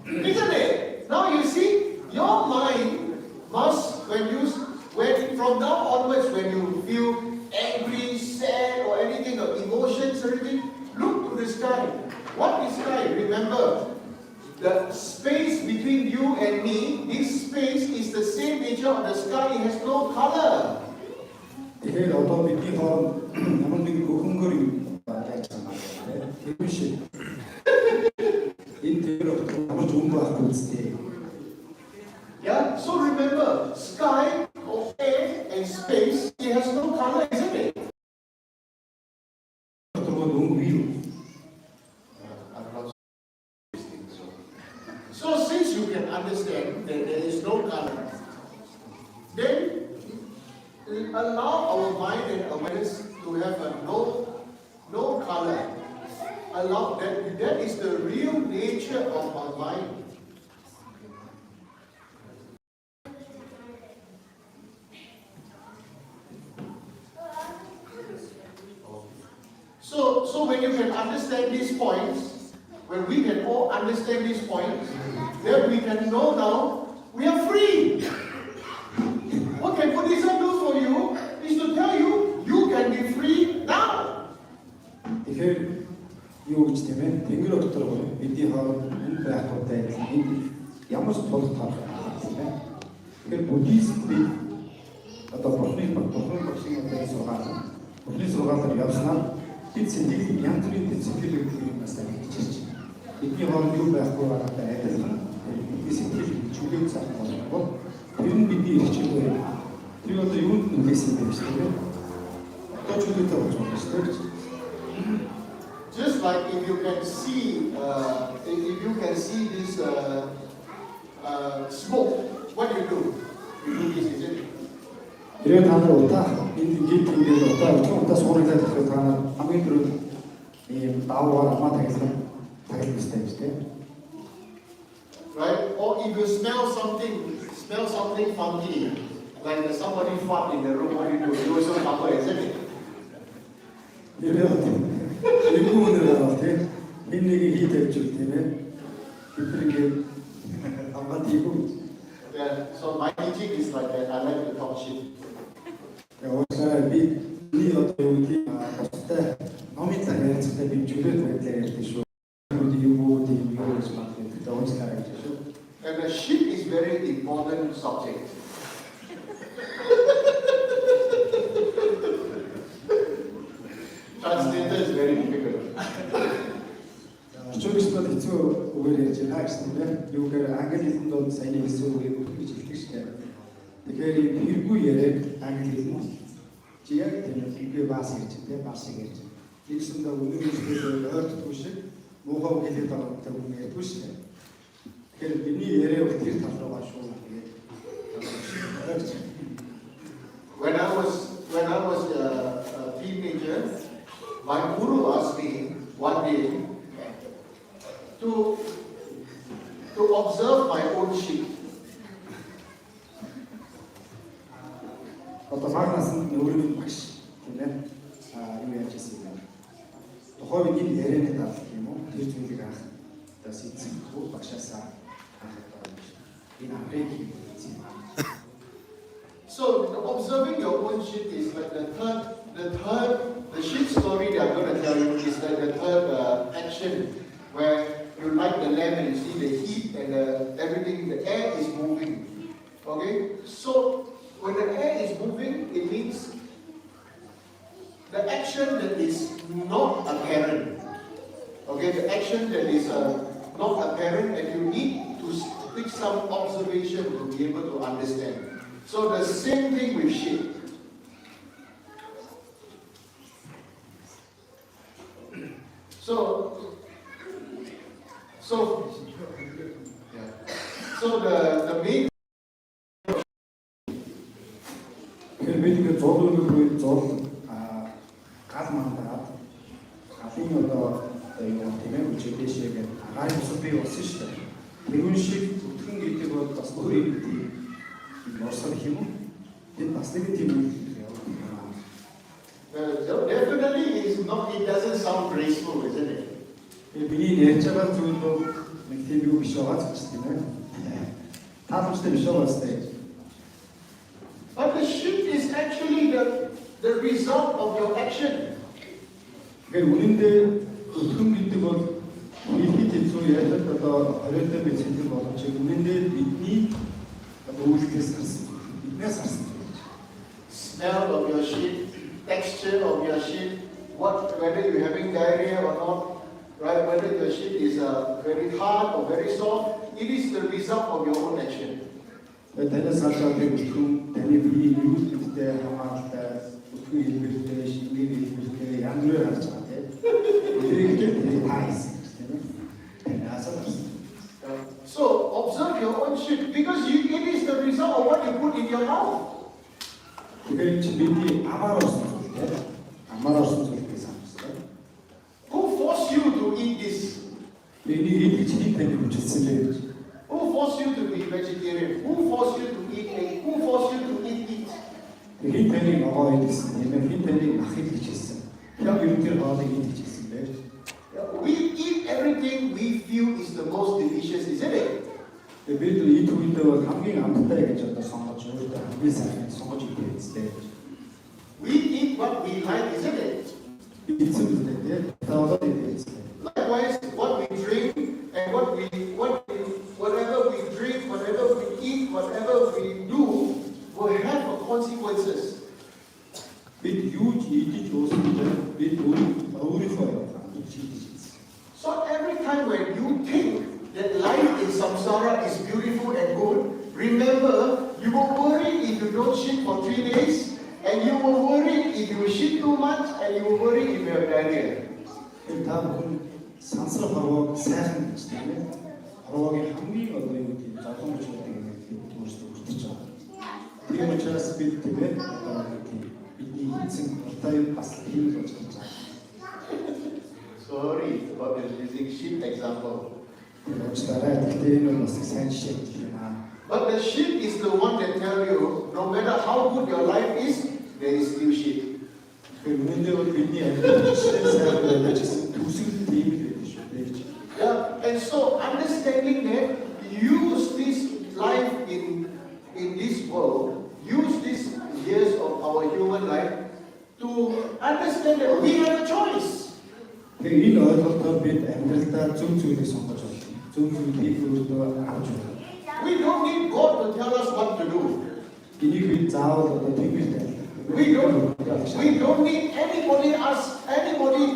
Isn't it? Now you see, your mind must, when from now onwards, when you feel angry, sad, or anything, or emotions, or anything, look to the sky. What is sky? Remember, the space between you and me, this space is the same nature of the sky. It has no color. Тэгэхээр одоо бидний хооронд ямар нэг хөнгөр юм байж байгаа юм. Тэр шиг. Энэ тэр ямар ч юм байхгүй үстэй. Yeah, so remember, sky, air, and space, it has no color, isn't it? So since you can understand that there is no color, then allow our mind and awareness to have a no color. Allow that is the real nature of our mind. So when you can understand these points, when we can all understand these points, then we can know now we are free. What can Buddhism do for you is to tell you you can be free now. Тэгэхээр юу гэж тийм ээ? Тэнгэр дотор бидний хооронд энэ байхгүй энд ямар ч тулд тарах тийм ээ? Тэгэхээр буддизм одоо бурхны сургаалаар явснаар бид сэтгэлийн янз бүрийн сэтгэл хөдлөлөөс тавьчихж бидний хооронд юу байхгүй байгаатай адилхан бидний сэтгэл чөлөө цаах болгоно. Тэр нь бидний ирэх чиглэл. Тэр одоо юунд нүгээс юм бэ шүү дээ. Одоо ч үгүй болж байна шүү дээ. Just like if you can see this smoke, what do? You do this, isn't it? Тэгээд та нар удаа энд ингээд удаа суурилаад ирэхэд та нар хамгийн түрүүнд ийм даавар амаа тагилсан хэрэгтэй шүү дээ. Right? Or if you smell something funky, like somebody fart in the room, what do? You also cover, isn't it? Нэгүүнээр аваад энэ нэг хийдэж үл тийм ээ. Бидний амбат юу? Yeah, so my teaching is like that. I like to talk shit. Яосаа би одоо юу гэдэг бастай номын цагаараа би жүлээд байдлаар ярьдаг шүү. Юу гэж магадгүй таавчлаа гэж шүү. And the shit is very important subject. Translator is very difficult. Чөлөөсөд хэцүү үгээр ярьж байгаа гэсэн тийм ээ. Юугаар англи хэлэнд бол сайн хэлсэн үгээр өгөх гэж хэлдэг шүү дээ. Тэгэхээр хэрэггүй яриаг англи хэлнэ. Чи яг тийм би бас ярьж тийм бас ярьж. Тэгсэн даа үнэн хэлээр ойртдгүй шиг муухай хэлээд байгаа юм ярьдгүй шүү дээ. Тэгэхээр бидний яриа бол тэр тал руу шүү гэдэг. When I was a teenager, my guru asked me one day to observe my own sheep. Одоо магнаас нь өөрийн багш тийм ээ. Юу яаж хийсэн юм. Тухайн үед ярианы тал юм уу? Тэр зүйлийг анх одоо сэтсэн хөө багшаасаа анх одоо энэ амрыг хийсэн юм. So observing your own sheep is like the sheep story that I'm going to tell you is like the third action where you light the lamp and you see the heat and everything, the air is moving. Okay? So when the air is moving, it means the action that is not apparent. Okay? The action that is not apparent and you need to take some observation to be able to understand. So the same thing with sheep. So the main бид зургийн зур гал мандаад галын одоо юу тийм ээ үчигдээшээ агаарын усыг бий болсон шүү дээ. Тэгүн шиг өтгөн гэдэг бол бас өөр юм тийм орсон юм уу? Энэ бас нэг тийм юм. definitely it doesn't sound graceful, isn't it? Бидний ярьж байгаа зүйл бол нэг тийм юу биш байгаа ч тийм ээ. Таамагтай биш байгаа сте. But the shift is actually the result of your action. Тэгэхээр үнэндээ өтгөн гэдэг бол нийт хэцүү яриад одоо оройтой байж байгаа боломж үнэндээ бидний үйлдэлээс гарсан. Биднээс гарсан. Smell of your sheep, texture of your sheep, whether you're having diarrhea or not, right? Whether your sheep is very hard or very soft, it is the result of your own action. Танаас хашаад өгсөн таны бие юу гэдэг хамааралтай өтгөн хэлбэртэй шингийн хэлбэртэй янзлаар харж байгаа тийм. So observe your own shit because it is the result of what you put in your mouth. Who forced you to eat this? Who forced you to be vegetarian? Who forced you to eat egg? Who forced you to eat meat? We eat everything we feel is the most delicious, isn't it? We eat what we like, isn't it? Likewise, what we drink and whatever we drink, whatever we eat, whatever we do will have consequences. So every time when you think that life in samsara is beautiful and good, remember you you don't shit for 3 days, and you will worry if you shit too much, and you will worry if you have diarrhea. та бүхэн сансар хорвоог сайхан гэж тийм ээ. Хорвоогийн хамгийн одоо юу гэдэг зовлон учруулдаг юм өөрсдөө хүртэж байгаа. Тийм учраас бид тийм ээ одоо бидний эзэн уртаа юм бас тийм л болж байгаа. Sorry about using shit example. But the shit is the one that tells you, no matter how good your life is, there is still shit. Yeah, and so understanding that, use this life in this world, use these years of our human life to understand that we have a choice. Энэ ойлголтоор бид амьдралдаа зөв зүйлийг сонгож байна. Зөв зүйлийг өөртөө авч байна. We don't need God to tell us what to do. Энийг бид заавал одоо тэмүүлдэг. We don't need anybody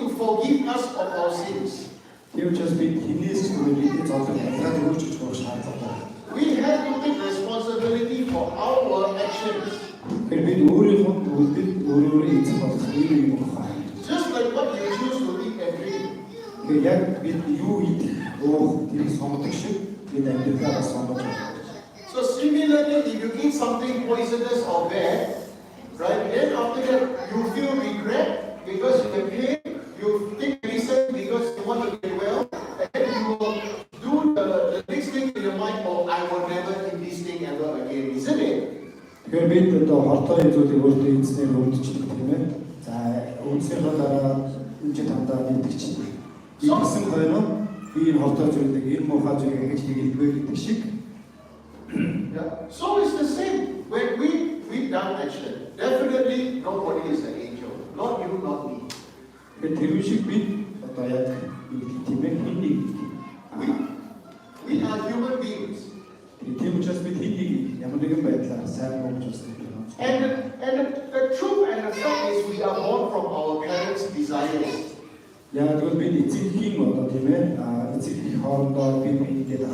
to forgive us of our sins. Тийм учраас бид хинээс ч бидний зовлон амьдраад өгч гэж болох шаардлагатай. We have to take responsibility for our actions. Бид өөрийнхөө үлдэл өөрөөр эзэн болох юм байна. Just like what you choose to eat and drink. Яг бид юу идэх, уух, тэрийг сонгодог шиг бид амьдралаа сонгож байна. So similarly, if you eat something poisonous or bad, right, then after that you feel regret because you get pain, you take medicine because you want to get well, and then you will do the next thing in your mind, oh, I will never eat this thing ever again, isn't it? Тэгэхээр бид одоо хортой зүйлийг өөртөө эзнээр өвдөжлөг тийм ээ. За үндсийнхээ дараа энэ тандаа нэгдэгч. Иймсэн хойно би энэ хортой зүйлийг энэ муухай зүйлийг ингэж хийгээгүй гэдэг шиг. Yeah. So it's the same when we done action. Definitely nobody is an angel. Not you, not me. Тэр шиг бид одоо яг тийм ээ hindi. We are human beings. Тийм учраас бид hindi ямар нэгэн байдлаар сайн болж байна. And the truth and the fact is we are born from our parents' desires. Яг тэгвэл бид эцэгхийн одоо тийм ээ эцэгхийн хоорондоо бид ингээд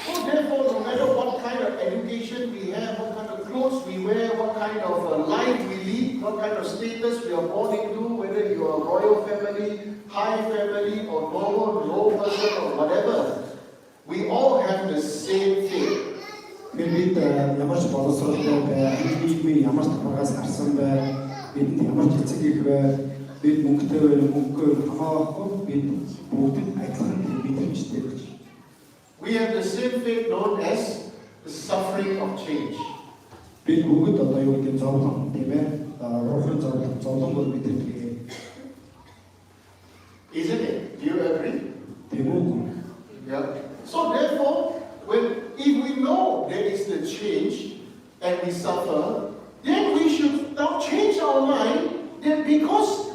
So therefore, no matter what kind of education we have, what kind of clothes we wear, what kind of life we lead, what kind of status we are born into, whether you are royal family, high family, or normal, low person, or whatever, we all have the same thing. бид ямар ч боловсролтой бай, нийгмийн ямар ч хамгаас гарсан бай, бид ямар ч эцэг их бай, бид мөнгөтэй бай, мөнгөөр хамаахгүй бид бүгд адилхан мэдрэмжтэй гэж. We have the same fate known as the suffering of change. Бид бүгд одоо юу гэдэг зовлон тийм ээ, рухын зовлон бол мэдэрдэг. Isn't it? Do you agree? Тийм үү? Yeah. So therefore, if we know there is the change and we suffer, then we should now change our mind that because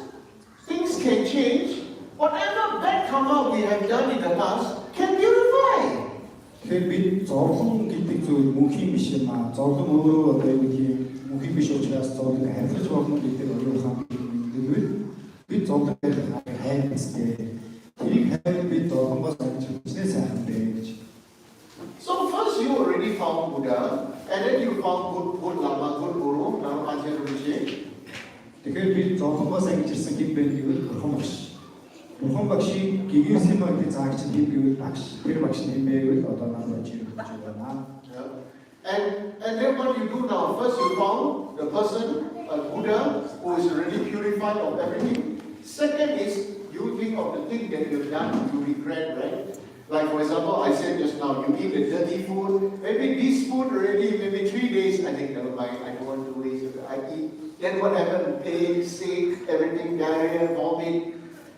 things can change, whatever bad karma we have done in the past can purify. Тэгэхээр бид зовлон гэдэг зүйл мөнхийн биш юм аа. Зовлон өөрөө одоо юу гэдгийг мөнхийн биш учраас зовлон харьцаж болно гэдэг оюухан мэдээгүй. Бид зовлон хайрцтэй. Тэрийг хайр бид зовлонгоос олж хүчнээ сайхан бэ гэж. So first you already found Buddha, and then you found good Lama, good Guru, Naropa Monastery. Тэгэхээр бид зовлонгоос ангиж ирсэн гэв бэ гэвэл бурхан багш. Бурхан багшийг гэгэрсэн багт заагч гэв гэвэл багш. Тэр багш нэмээвэл одоо намайг жирэх гэж байна. And then what you do now? First you found the person, a Buddha, who is already purified of everything. Second is you think of the thing that you've done, you regret, right? Like for example, I said just now, you eat the dirty food. Maybe this food already, maybe 3 days, I think, never mind, I don't want to waste it. I eat. Then what happened? Pain, sick, everything, diarrhea, vomit.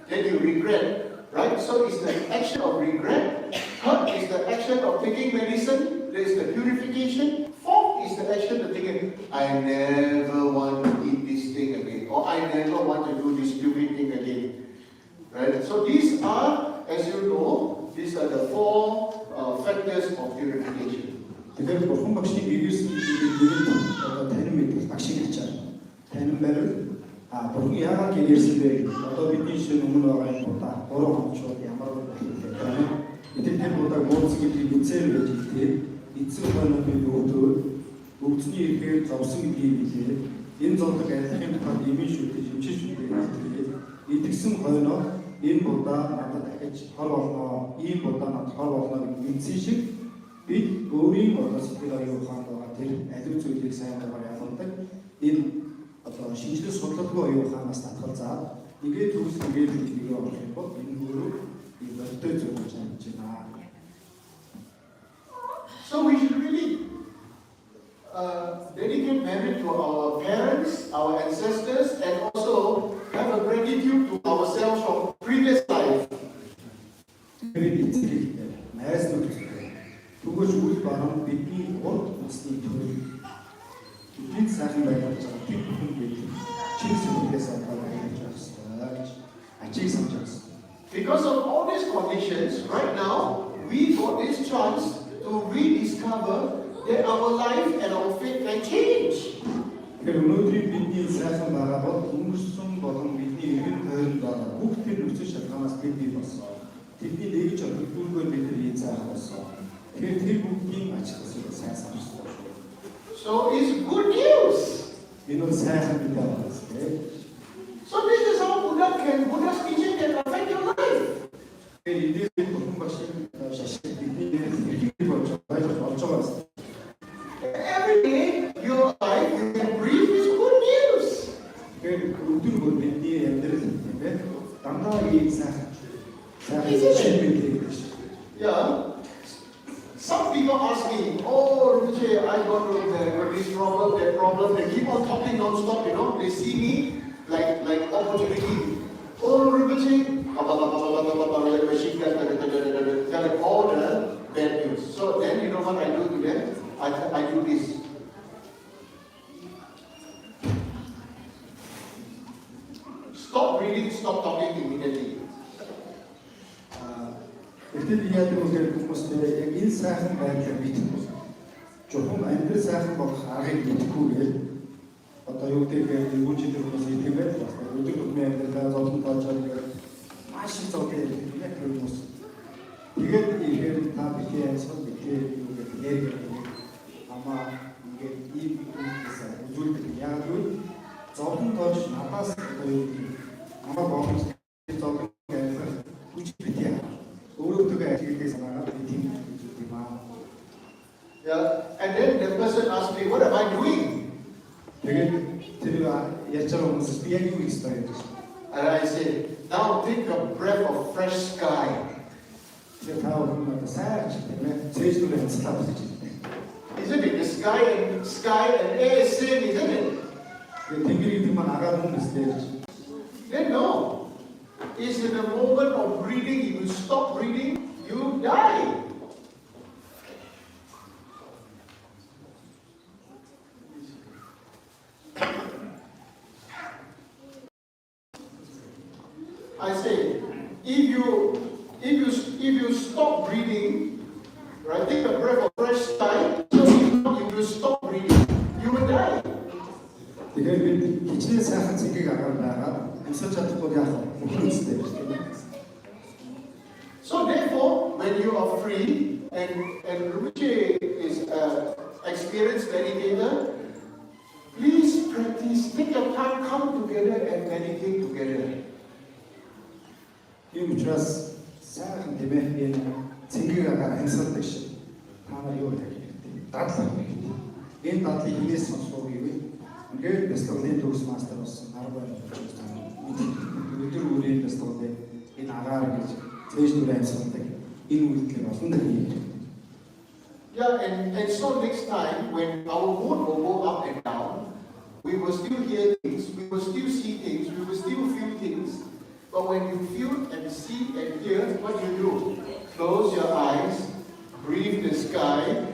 Then you regret, right? So it's the action of regret. Third is the action of taking medicine. There is the purification. Fourth is the action of thinking, I never want to eat this thing again. Or I never want to do this stupid thing again. Right? So these are, as you know, these are the 4 factors of purification. Тэгэхээр бурхан багшийг гэгэрсэн гэдэг одоо танин мэдэх багшийг ачаар. Танин байвал бурхан яагаад гэгэрсэн бэ? Одоо бидний шинэ өмнө байгаа юм удаа 3 хоногчууд ямар вэ? Эдгээр тэр удаа мууц гэдэг үзээр байж ихдээ эцэг хойно бид өөдөө өвчний ихээр зовсон гэдгийг хэлээ. Энэ зовлог айлхын тухайд имийн шүтэж хэмжиж үлдээгээд идэгсэн хойноо энэ будаа надад дахиж хор болно. Ийм будаа надад хор болно гэж мэдсэн шиг бид өөрийн сэтгэл оюун ухаанд байгаа тэр аливаа зүйлийг сайн байгаагаар ялгадаг. Энэ одоо шинжлэх судалгаагүй оюун ухаанаас татгалзаад нэгээд төгс нэгээд хэлийг олох юм бол энэ өөрөө η βελτίωση του Τσαντσινά. So we should really dedicate merit to our parents, our ancestors, and also have a gratitude to ourselves from previous life. Because of all these conditions, right now, we got this chance to rediscover that our life and our faith can change. So it's good news. So this is how Buddha's teaching can affect your life. Every day, your life, you can breathe is good news. Yeah. Some people ask me, oh, Rinpoche, I got this problem, that problem. They keep on talking non-stop, you know. They see me like opportunity. Oh, Rinpoche, tell them all the bad news. So then, you know what I do to them? I do this. Stop reading, stop talking immediately. If you have to get to the inside and the John and the second of Harry with Kugel, but I will take a good to the event, but we took me and the thousand touch of the masses of the electrons. You get the happy and so became you get the Ama, you get even to the young Zombie touch, Napas, Ama bombs, talking which yeah, and then the person asked me, what am I doing? And I said, now take a breath of fresh sky. Isn't it? The sky and air is same, isn't it? Then no. Is in the moment of breathing, if you stop breathing, you die. I say, if you stop breathing, right? Take a breath of fresh sky. So if you stop breathing, you will die. So therefore, when you are free and Rinpoche is experienced meditator, please practice, take your time, come together and meditate together. Good Bestolin Dose Master was Naropa Monastery in Arabic, Sage to learn something in with Yeah, and so next time when our mood will go up and down, we will still hear things, we will still see things, we will still feel things. But when you feel and see and hear, what do? Close your eyes, breathe the sky,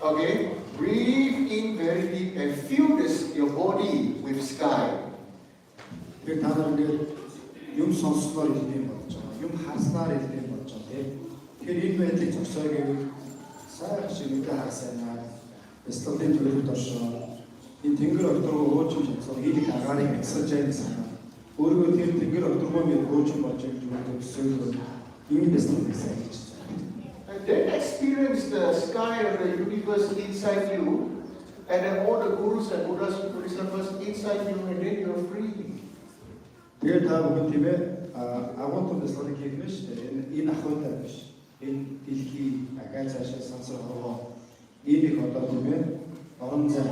okay? Breathe in very deep and feel your body with sky. And then experience the sky of the universe inside you. and then all the gurus and Bodhisattvas inside you, and then you're free. Тэгээд та бүхэн тийм ээ агуутуудаас нэг хэлмэ шүү дээ. Энэ ахуйтай биш. Энэ дэлхий агай цаашаа сансар хорвоо ийм их одоо тийм ээ орон зай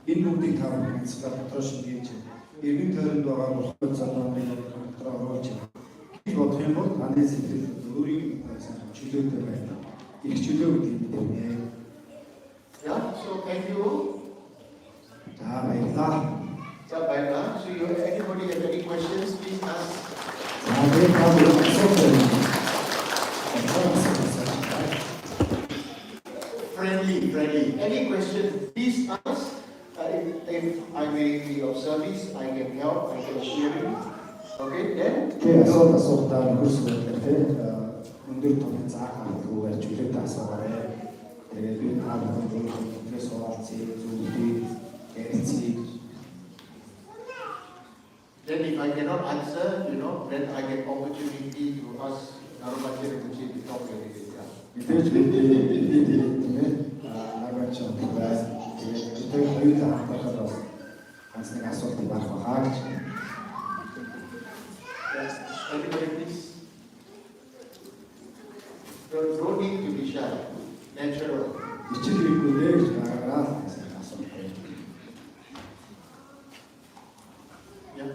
энэ бүгдийг та бүхэн ганцлаа дотроо шингээж иргэн тойронд байгаа болохгүй залуучуудыг дотроо оруулж гэж бодох юм бол таны сэтгэл өөрийн чөлөөтэй байна. Их чөлөө гэдэг юм ээ. Yeah, so thank you. Баярлалаа. So anybody have any questions, please ask. Friendly. Any question, please ask. If I may be of service, I can help, I can share it. Okay, then? Okay, асуултаа хөрсөлтэй тийм өндөр төвийн заахааргүй чөлөөтэй асуугаарай. Тэгээд би та бүхэнд асуултыг зүйлийг ярилцъя. Then if I cannot answer, then I get opportunity to ask Naropa Monastery to talk a little bit. Мэдээж тийм ээ нагаач байгаа. Тэгээд хоёулаа хамтархад бас ганц нэг асуулт байх байгаа гэж. Yes, everybody please. Don't need to be shy. Natural. Ичил хэрэггүй дээ гэж гараад асуулт байна. Yeah.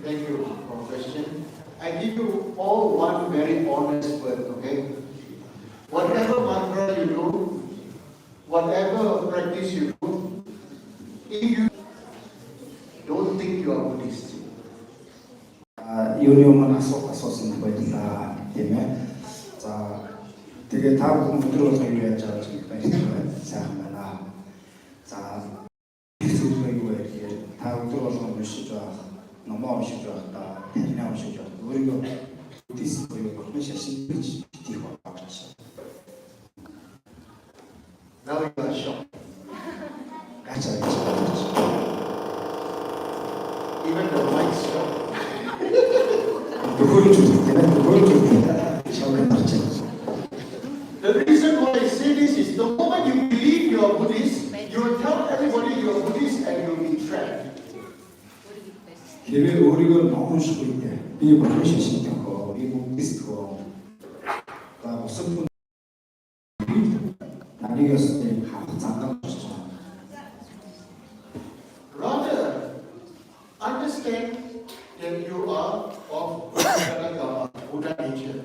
Thank you for the question. I give you all one very honest word, okay? Whatever mantra you do, whatever practice you do, if you don't think you are Buddhist. Юуниуман асуусан байдлаа тийм ээ. За тэгээ та бүхэн өдрөө юу яаж байгаа гэж баярлалаа. Сайхан байна. За зүйлээ юу вэ? Та өдөр болгон уншиж байгаа, номоо уншиж байгаа, танаа уншиж байгаа. Өөрийгөө Буддист буюу шашин гэж битгий болгож. Now you are shocked. Гачаа. Even the mic shocked. The reason why I say this is the moment you believe you are Buddhist, you will tell everybody you are Buddhist and you will be trapped. Хэрвээ өөрийгөө номшгүй дээ. Би бодож шашинтай хоо, би Буддист хоо. Та босод хүн наригаас тийм хавцаан болж байгаа. Rather, understand that you are of Buddha nature.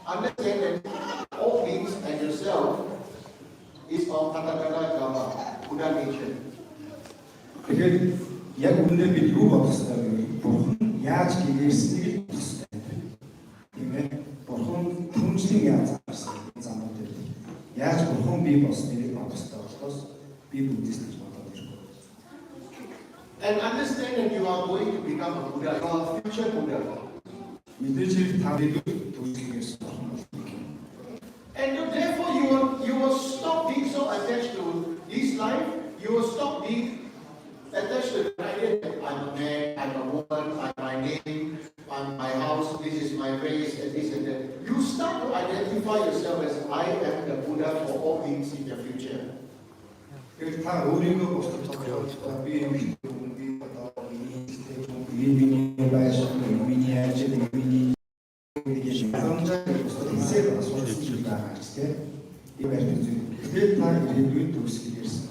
Understand that all beings and yourself is of Buddha nature. Тэгэхээр яг үүндээ бид юу бодох ёстой вэ? Бурхан яаж хийгээснийг бодох ёстой. Тийм ээ. Бурхан түнжлэн яаж заасан замууд дээр. Яаж бурхан бий болсныг бодох ёстой болохоос би Буддист гэж бодоод ирсэн. And understand that you are going to become a Buddha, you are a future Buddha. Мэдээж та бид түнжлэн гэсэн бурхан. And therefore you will stop attached to this life, you will stop being attached to the idea that I'm a man, I'm a woman, I'm my name, I'm my house, this is my race, and this and that. You start to identify yourself as I am the Buddha for all beings in the future. 다 우리가 보통 비행기 이민이 바이스 이민이 아직 이민이 이게 상장을 스테이스에 소스가 있게 이베르트 다 이르는 도시들스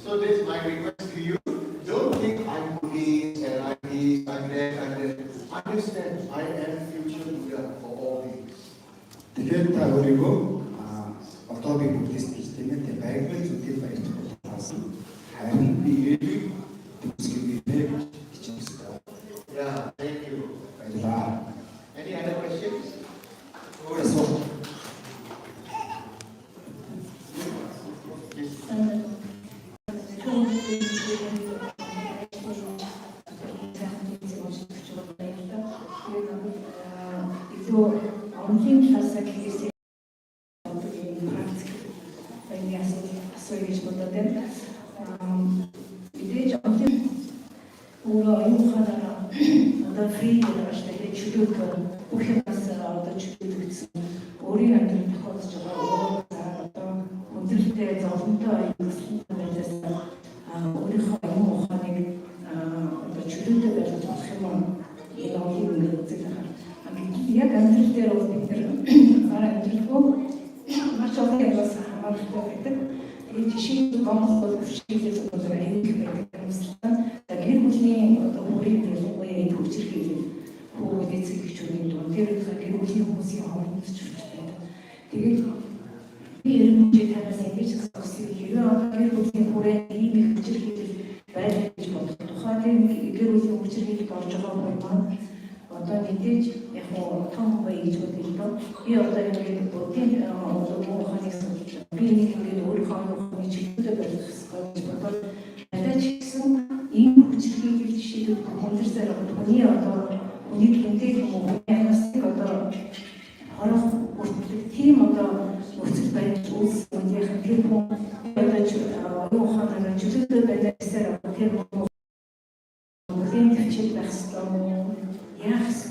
So this is my request to you. Don't think I'm Buddhist and I'm this, I'm that, I'm that. Understand, I am future Buddha for all beings. тэгээд та өөрийгөө ордоби буддист гэж тэмээтэй байгуулж үгүй байж байгаа. Харин би eerig төсгийгээ хичээсэн. Yeah, thank you. Баярлалаа. Any other questions? Өөрөөсөө онлайн классаа хийсэн практик асууж бодоод байна. Мэдээж онлайн өөрөө аюухаараа одоо фри гэдэг чөлөөт бүх юмас одоо чөлөөлөгдсөн. Өөрийн амьдрал тохиолдож байгаа одоо өндөрлөлтөөр зовлонтой аюулгүй байдлаас өөрийнхөө аюухааныг одоо чөлөөтэй байж болох юм энэ онлайн ингээд үзэх хараа. Яг амьдрал дээр бол бид нэр амьдралгүй маш олон юмас хамааралтай байдаг. Тэгээд жишээ нь Монгол хөвчлөлт одоо энэ байдаг юмсан. Тэгээд бүхний одоо өөрийн ялангуяа хөвчлөлт хөвгүүд эцэгчүүдийн дунд тэр гэр бүлийн хүмүүсийн хооронд ч байна. Тэгээд би ерөнхийдөө танаас ингэж асуусан хэрэг одоо гэр бүлийн хүрээнд ийм их хөвчлөлт байх гэж боддог. Тухайн гэр бүлийн хөвчлөлт болж байгаа юм маань одоо мэдээж яг том байж байгаа. Би одоо ингээд бүгдийн ухааныг сонсож би нэг ингээд өөрийнхөө ухааны чиглэлээр байх гэж бодоод надад ч гэсэн ийм хүчлэгийг жишээлбэл хүндэрсээр хүний одоо хүний тэмдэг юм уу яанаасыг одоо орох бүртгэл тийм одоо нөхцөл байдал үүссэн яг тэр хүн одоо ухаанаар чиглэлээр байсаар тэр бүлийн хичээл байх ёстой. Yes.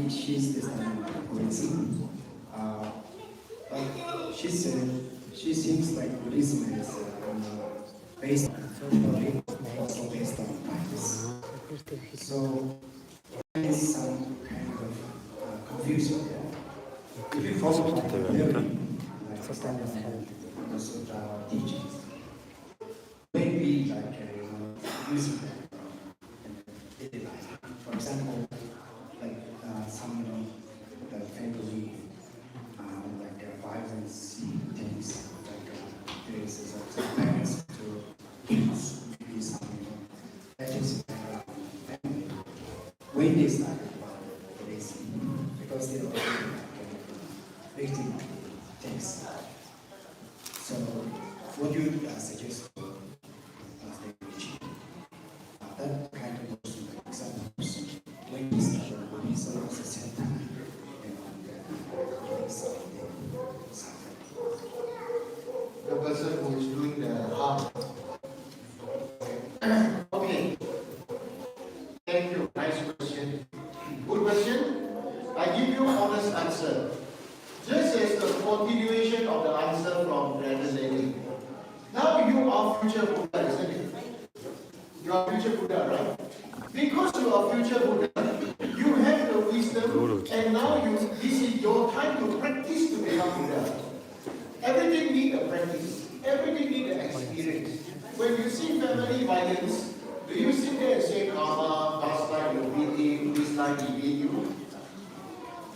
She's this Buddhism. She seems like Buddhism is based on also based on practice. So there is some kind of confusion there. If you follow my theory, like the Sutra teachings, maybe like using daily life. For example, like some the family like violence things like there is some parents to kids, maybe some that is family. When they start it is because they are victim things. So what do you suggest for that kind of person, like some person when he started so also said The person who is doing the harm. Okay. Thank you. Nice question. Good question. I give you honest answer. Just as a continuation of the answer from the other lady. Now you are future Buddha, isn't it? You are future Buddha, right? Because you are future Buddha, you have the wisdom, and now this is your time to practice to become Buddha. Everything needs a practice. Everything needs an experience. When you see family violence, do you sit there and say, Karma, last time you beat him, this time he beat you?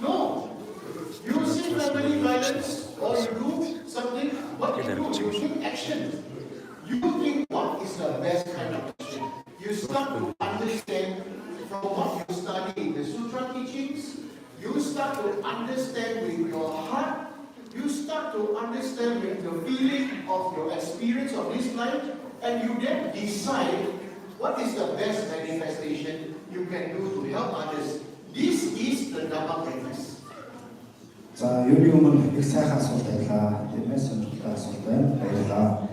No. You see family violence or you do something, what you do? You take action. You think what is the best kind of question. You start to understand from what you study in the sutra teachings, you start to understand with your heart, you start to understand with the feeling of your experience of this life, and you then decide what is the best manifestation you can do to help others. This is the Dharma practice. За юуны өмнө их сайхан асуулт байлаа. Тиймээс сонирхолтой асуулт байна.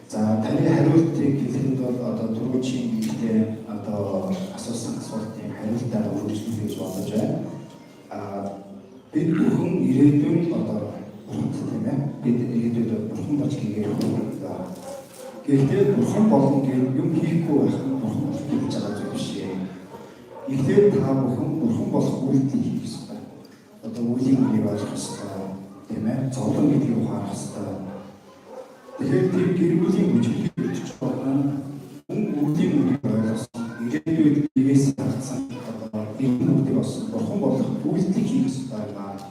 За таны хариултыг хэлэхэд бол одоо түрүүчийн гэхдээ одоо асуусан асуултын хариултаа үргэлжлүүлэх гэж бодож байна. Бид бүхэн ирээдүйн одоо бурхан тийм ээ. Бид ирээдүйд бурхан болж хийгээд байна. Гэхдээ бурхан болон гэж юм хийхгүй байх нь бурхан хийж байгаа зүйл биш ээ. Ихтэй та бүхэн бурхан болох үйлдэл хийх ёстой. Одоо үеийн үеийг ойлгох ёстой. Тийм ээ. Зовлон гэдгийг ухаарах ёстой. Тэгэхээр тэр гэр бүлийн бүжиглийг бичиж байна. Үеийн үеийг ойлгосон. Ирээдүйд бигээс харсан одоо энэ хүмүүсийг бас бурхан болох үйлдэл хийх ёстой байна.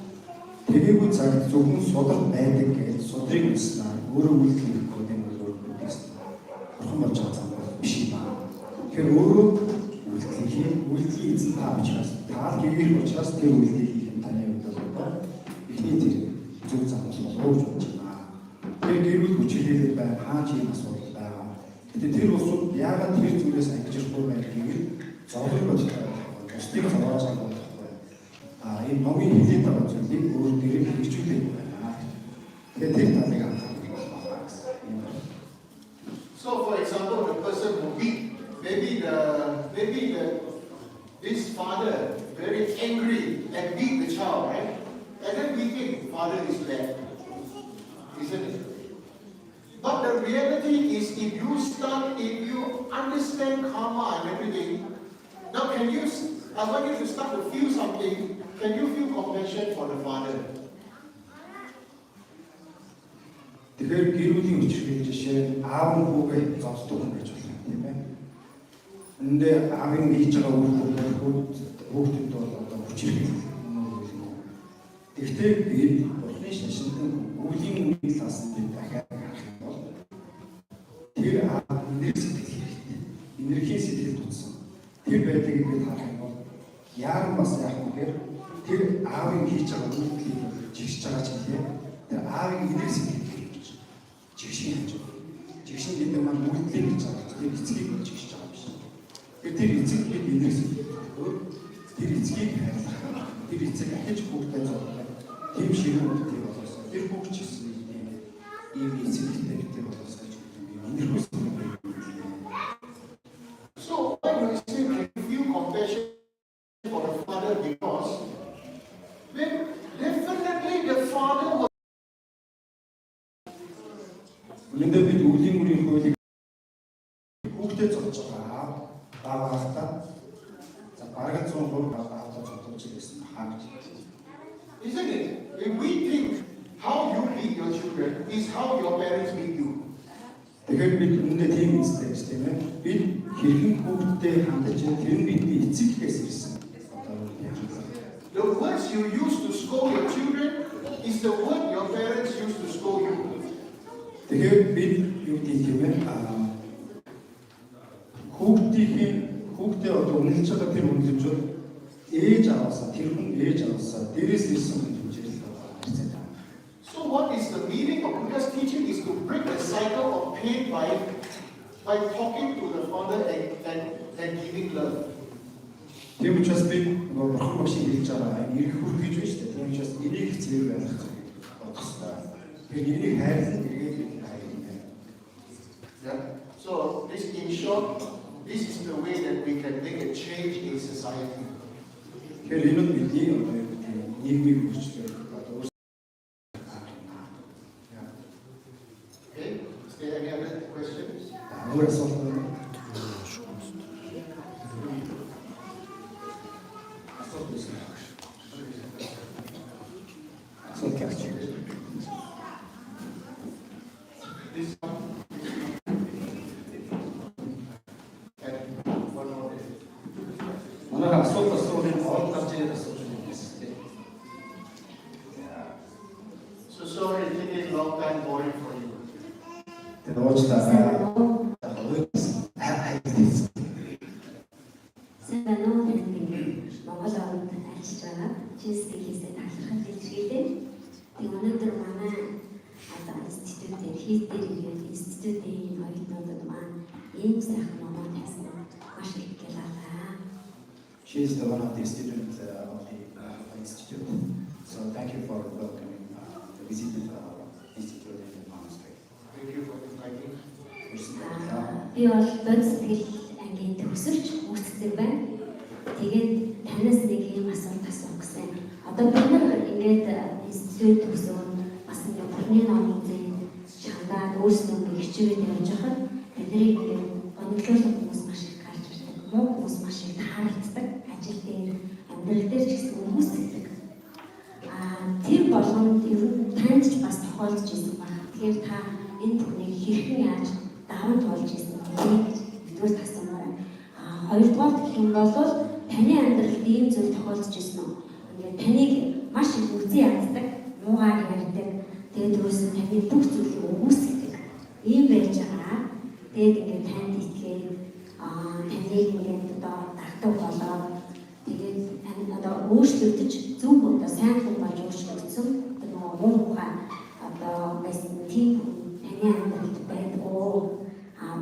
Тэгээгүй цагт зөвхөн судар байдаг гэж судрыг хэлснээр өөрөө үйлдэл хийхгүй юм бол өөрөө бурхан болж байгаа юм биш юм байна. Тэгэхээр өөрөө үйлдэл эзэн та учраас та гэрээр учраас тэр үйлдэл хийх нь таны хувьд бол ихний тэр зөв замд болж байна. Тэр гэр бүл хүчилээд байна, хаач юм асуудал байгаа. Гэтэ тэр улсууд яагаад тэр зүйлээс ангижрахгүй байх гэвэл зовлон болж байгаа. Устдыг зовоож байгаа байхгүй. Энэ номын хэлээд байгаа зүйлийг өөр дээрээ хэрэгжүүлээд байна. Тэгэхээр тэр талыг анхаарах байна. So for example, the person who weak, maybe this father very angry and beat the child, right? And then we think father is bad, isn't it? But the reality is, if you understand karma and everything, now I want you to start to feel something. Can you feel compassion for the father? Тэгэхээр гэр бүлийн хүчрхийлэл жишээ аав нь хүүгээ зовсдог юм гэж байна тийм ээ. Эндээ аавын хийж байгаа хүүхдэд бол одоо хүчрхийлэл. Гэхдээ бид бурхны шашинтан үеийн үеийг ласан бид дахиад харах юм бол тэр аав энерги сэтгэл хэрэгтэй. Энергийн сэтгэл тутсан. Тэр байдгийг бид харах юм бол яаран бас яах вэ гэхээр тэр аавын хийж байгаа үйлдэлийг жигсэж байгаа ч тийм тэр аавын энерги сэтгэл жигшин гэдэг маань үйлдэл гэж байгаа. Тэр эцгийг болж жигшиж байгаа биш. Тэр эцэг бид энерги тэр эцгийг хайрлах. Тэр эцэг ахиж бүгдээ зовлоо. Тэм ширүүн үлдээ болоосоо. Тэр бүгд ч гэсэн ийм эцэгтэй гэдэг болоосоо ч юм энерги. So when we say we feel compassion for the father because then definitely the father was Үнэндээ бид үеийн үрийн хуулийг хүүхдэд зодж байгаа баахтаа за бараг 100% баахтаа зодж байсан хааж. Isn't it? If we think how you beat your children is how your parents beat you. Тэгэхээр бид үнэндээ тийм үстэй тийм ээ. Бид хэрхэн хүүхдэд хандаж тэр нь бидний эцэгээс ирсэн. The words you use to scold your children is the word your parents used to scold you. Тэгэхээр бид юу гэх юм бэ? Хүүхдээ одоо үнэлж байгаа тэр үнэлэмжүүд ээж аваасаа тэр хүн ээж аваасаа дээрээс ирсэн хэмжээлтэй байна. So what is the meaning of Buddha's teaching is to break the cycle of pain by talking to the father and giving love. Тийм учраас би бурхан багш хэлж байгаа эрх хүрх гэж байна шүү дээ. Тийм учраас энийг зэрэг байх бодох хэрэгтэй. Би энийг хайрлах эргээд yeah. So this, in short, this is the way that we can make a change in society. Тэгэхээр энэ нь бидний нийгмийг өөрчлөх одоо Okay. Is there any other questions? өөр асуулт байна. Асуулт гэж. This one. Манай асуултын хоол гарч ирээд асууж байна. So sorry, it is long time boring for you. Тэр уучлаарай. She is the one of the students of the institute. So thank you for welcoming the visitor to our institute and the monastery. Thank you for inviting. Би бол бод сэтгэл ангийн төгсөлч үүсдэг байна. Тэгээд танаас нэг юм асуулт асуух гэсэн. Одоо бид нар ингээд институт төгсөөд бас ингээд бүрний ном үзээд шангаад өөрсдөө хичээгээд явж байхад тэднийг ингээд онцлуулах хүмүүс маш их гарч ирдэг. Муу хүмүүс маш их тааралцдаг. Ажил дээр, амьдрал дээр ч гэсэн хүмүүс зэдэг. Тэр болгонд ер нь танд ч бас тохиолдож ирсэн байна. Тэгэхээр та энэ бүхнийг хэрхэн яаж даван туулж ирсэн гэдгийг бидгээрт асуумаар. Хоёрдугаар гэх юм бол таны амьдралд ийм зүйл тохиолдож ирсэн үү? Ингээд таныг маш их үзий яддаг, муугаар ярьдаг, тэгээд өөрөөсөө таны бүх зүйлийг өгөөсгдөг. Ийм байж байгаа. Тэгээд ингээд танд итгээд таныг ингээд одоо дагдаг болоод тэгээд тань одоо өөрчлөгдөж зөв одоо сайн хүн болж өөрчлөгдсөн. Тэр нөгөө муу ухаан одоо байсан тийм таны амьдралд байдгүй.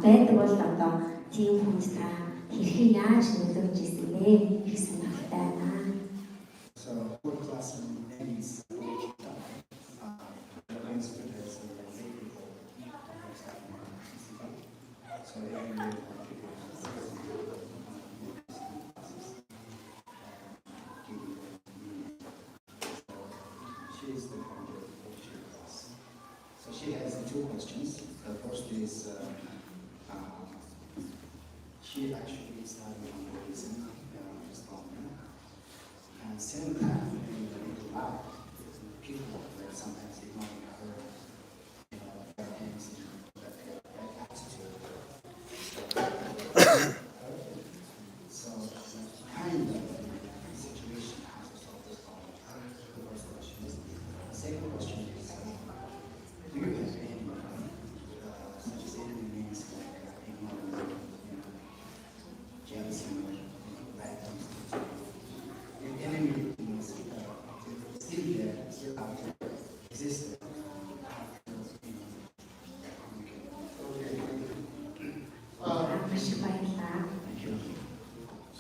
Байдаг бол одоо тийм хүнд та хэрхэн яаж нөлөөлж ирсэн бэ гэх сонирхолтой байна. So fourth class in English. She is the founder of the class. So she has two questions. The first is she actually studied Buddhism and same time in the life, people like sometimes ignoring her, their things, that attitude. So kind of situation has to solve this problem. The first question is. The second question is, do you have any such as enemy means like ignoring, jealousy, bad things? The enemy means still there, still out there, exists.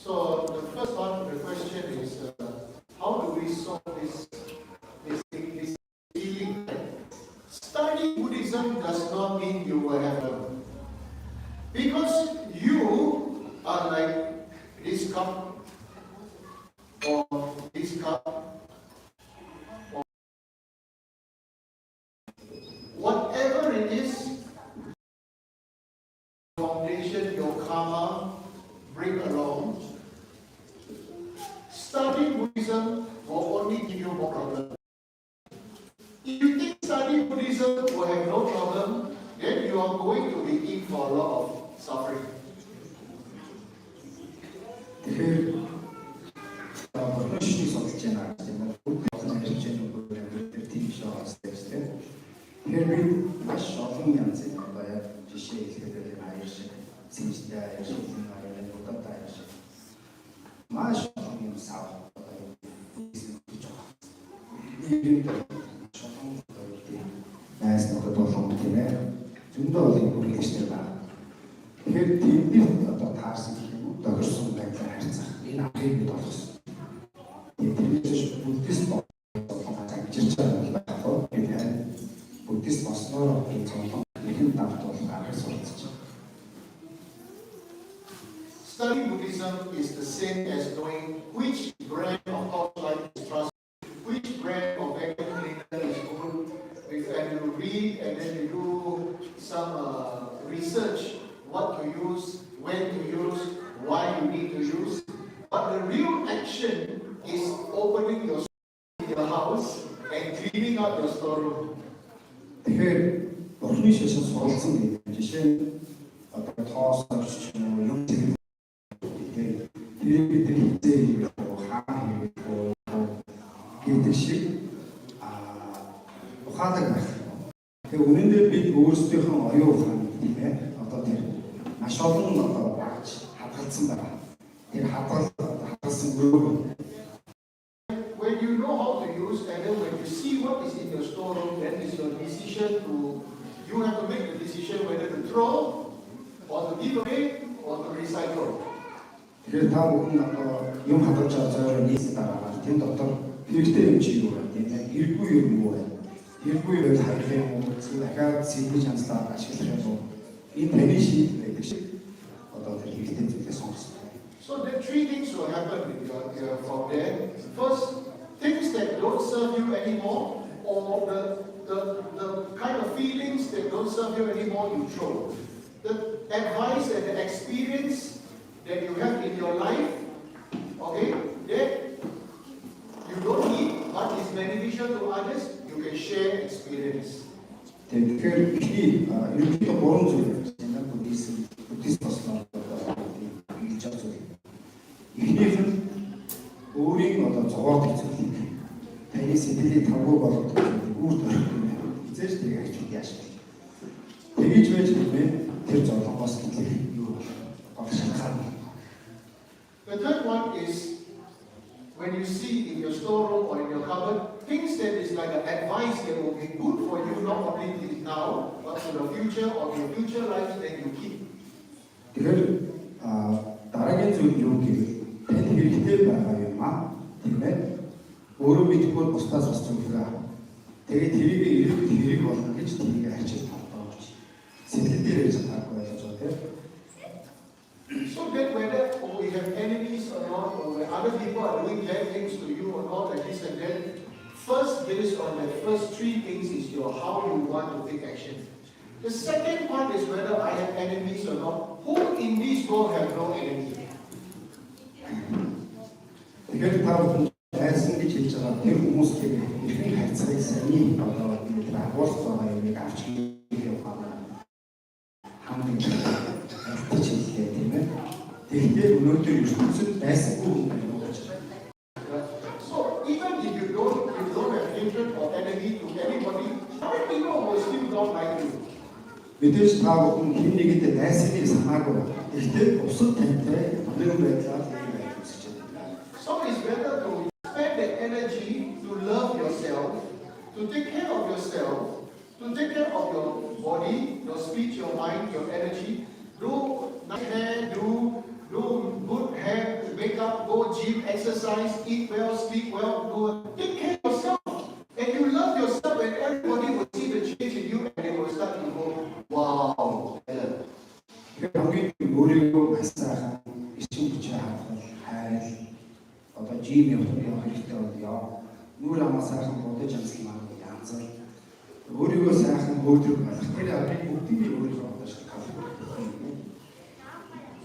So the first part of the question is, how do we solve this feeling? Studying Buddhism does not mean you will have learned. Because you are like this cup or this cup or whatever it is, foundation, your karma bring along. Studying Buddhism will only give you more problems. If you think studying Buddhism will have no problem, then you are going to be in for a lot of suffering. Тэгэхээр борношны сонсож байна гэдэг нь бүгд ярьж байгаа бүгд тийм шиг байна. Тэгэхээр би маш олон янзын одоо яг жишээ хэлэхэд аяар шиг, сэнжтэй аяар шиг, аяар будад аяар шиг маш олон юм сав одоо бизнес гэж байгаа. Нийгэмд шохон гэдэг найс нөхөд болон тийм ээ зөндөө олон бүрэлдэхүүн байна. Тэгэхээр тэдний одоо таарсан тохирсон байдлаар харьцах энэ аргыг бид олгосон. Тэгээд буддист агчирч байгаа гэдэг буддист босноор энэ зовлон нэгэн давтал гаргаж суралцж байна. Studying Buddhism is the same as knowing which brand of torchlight is trusted, which brand of vacuum cleaner is good, and you read and then you do some research, what to use, when to use, why you need to use. But the real action is opening your house and cleaning out your storeroom. Тэгэхээр бурхны шашин суралцсан гэдэг жишээ нь одоо тоос авч юм тийм бид хэлзээ хаа гэдэг шиг ухаадаг байх. Тэгээ үнэн дээр бид өөрсдийнхөө оюун ухаан тийм ээ одоо тэр маш олон одоо багж хадгалсан байна. Тэр хадгалсан өрөө. When you know how to use and then when you see what is in your storeroom, then it's your decision you have to make the decision whether to throw or to give away or to recycle. Тэгэхээр та бүхэн одоо юм хадгалж байгаа нийс дараа тэнд дотор хэрэгтэй юм чи юу вэ? Тийм ээ. Хэрэггүй юм уу вэ? Хэрэггүй юм хайх юм уу? Дахиад сэтгэл хандлага ашиглах юм уу? Энэ таны шийдэл байдаг шиг одоо тэр хэрэгтэй зүйлээ сонгосон. So the three things will happen with you from there. First, things that don't serve you anymore, or the kind of feelings that don't serve you anymore, you throw. The advice and the experience that you have in your life, okay, that you don't need, but is beneficial to others, you can share experience. Тэгэхээр ихний ерөнхийдөө 3 зүйл байна. Буддизм босноо хэлж байгаа зүйл. Эхнийх нь өөрийн одоо зовоог зүйлийг таны сэтгэлийн тавгүй болгох үр дүн эзэж тэрийг ажил яашгүй. Тэгэж байж нэмээ тэр зовлонгоос хэлэх юу болох шалтгаан. The third one is when you see in your storeroom or in your cupboard things that is like an advice that will be good for you not only now but for the future or your future life, then you keep. Тэгэхээр дараагийн зүйл юу гэвэл танд хэрэгтэй байгаа юм аа тийм ээ өөрөө мэдгүй бусдаас бас зүйлээ тэгээд тэрийг ирэх хэрэг болно гэж тэрийг арчиж тавтааж сэтгэл дээр ярьж таагүй байж байгаа тийм. So that whether we have enemies or not, or when other people are doing bad things to you or not, like this and that, first based on the first three things is your how you want to take action. The second part is whether I have enemies or not. Who in this world have no enemy? Тэгэхээр та бүхэн айсан гэж хэлж байгаа тэр хүмүүстэй хэрхэн харьцахыг сайн одоо бид агуулж байгаа юмыг авч явах хамгийн хэлж хэлээ тийм ээ. Тэгэхээр өнөөдөр ертөнцид байсангүй хүн байна. So even if you don't have hatred or enemy to anybody, other people will still don't like you. Мэдээж та бүхэн хин нэгэндээ найсны санаагүй. Гэхдээ бусад тантай өндөр байдлаар хэлж үзэж байна. So it's better to spend the energy to love yourself, to take care of yourself, to take care of your body, your speech, your mind, your energy. Do nice hair, do good hair, wake up, go gym, exercise, eat well, sleep well, take care of yourself. And you love yourself, and everybody will see the change in you, and they will start to go, wow. Хамгийн өөрийгөө хасаах, ичэн хүчээ хавах, хайр, одоо жим явах хэрэгтэй болё. Нүр амаа сайхан бодож амсалмаар янзар. Өөрийгөө сайхан өөртөө болох. Тэр аврыг бүгдийг өөрийнхөө бодож тавих.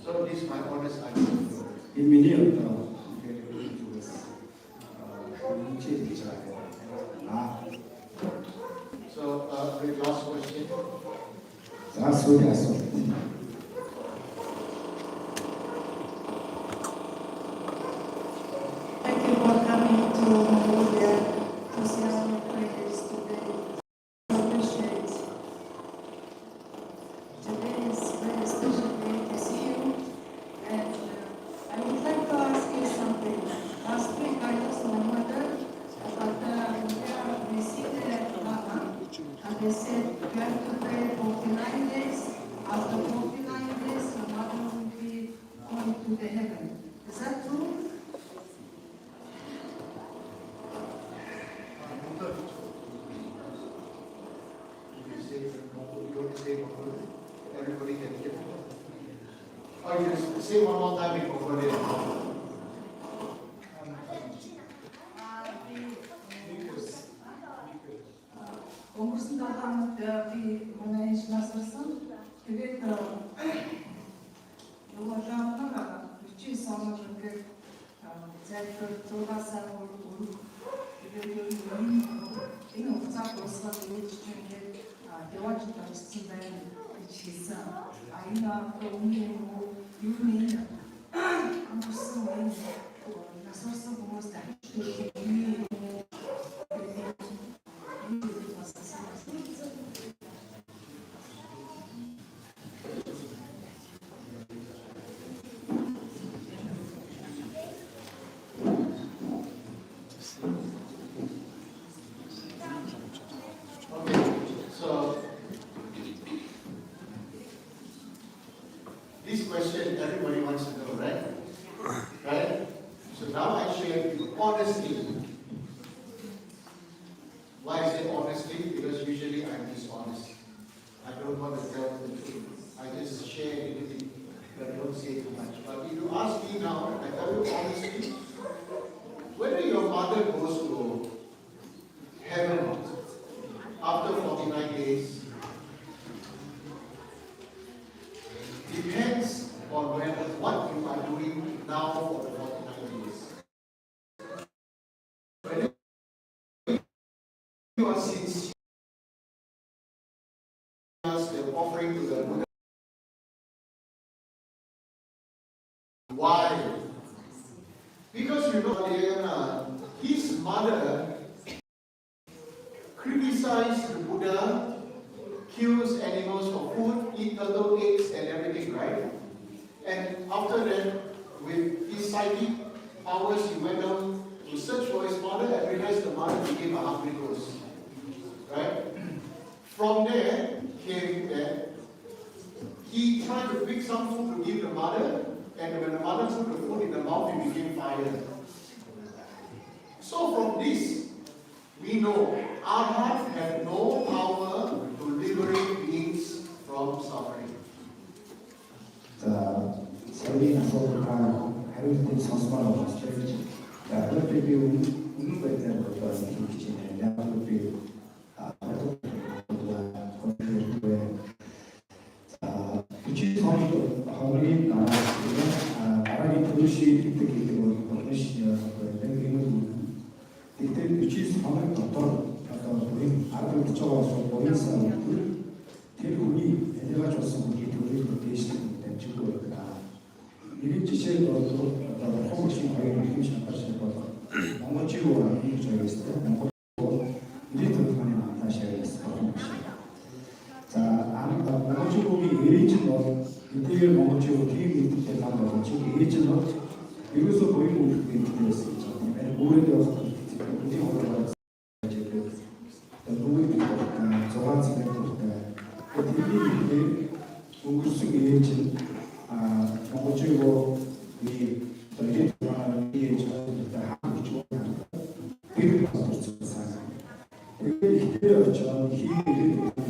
So this is my honest answer. Энэ миний одоо зүйлээс хийж байгаа. So the last question. За сүүлийн асуулт. Thank you for coming to Mongolia to see our prayers today. I appreciate. Today is very special day to see you, and I would like to ask you something. Last week I asked my mother about we see the Dharma, and they said you have to pray 49 days. After 49 days, your mother will be going to the heaven. Is that true? Everybody can hear. Oh, you say one more time in Mongolia. Өнгөрсөн 7 хоног би манай ээж насарсан. Тэгээд Нароpa 49 оног ингээд зайлшгүй 6 сар үргэлж тэгээд энэ хугацаанд дуусгаад ээж чинь ингээд явж тавьсан байна гэж хэлсэн. Энэ өмнө юу нэг өнгөрсөн насарсан хүмүүс дахиж this question everybody wants to know, right? Right? Why I say honestly? Because usually I'm dishonest. I don't want to tell the truth. I just share anything, but don't say too much. But if you ask me now, I tell you honestly, whether your mother goes to heaven after 49 days depends on what you are doing now for the 49 days. Whether you are sincere, the offering to the Buddha. Why? Because you know, his mother criticized the Buddha, kills animals for food, eat turtle eggs and everything, right? And after that, with his psychic powers, he went down to search for his mother and realized the mother became a hungry ghost. Right? From there came that he tried to pick some food to give the mother, and when the mother put the food in the mouth, it became fire. So from this, we know Arhat had no power to liberate beings from suffering. 세월이 나서가 하루 때 선수만 없었지. 그렇게 웃는 거에 대한 것도 기준에 내가 그렇게 그치 성도 하울이 나라기 도시 특히 도시였을 거예요. 이때 그치 성을 어떤 우리 아들 붙여서 보인사 대국이 애들가 줬어 우리 둘이 그렇게 시작된 증거였다. 이런 지시를 넣어도 호흡신 과외를 힘신 것을 봐서 몽골지구와 저기 있을 때 몽골지구 이제 들어가면 다시 하겠습니다. 자, 몽골지구이 의리증 이때의 몽골지구 뒤에 있을 때 나가서 지금 의리증 이로서 보이고 있게 되었습니다. 오래되어서 우리 올라가서 누구의 빛과 저한스의 빛과 그 뒤에 몽골지구 의리증 몽골지구 이 저기 이 저기다 하고 좋아하는 그게 맞았어 사실. 그게 기대어 저 희귀를 그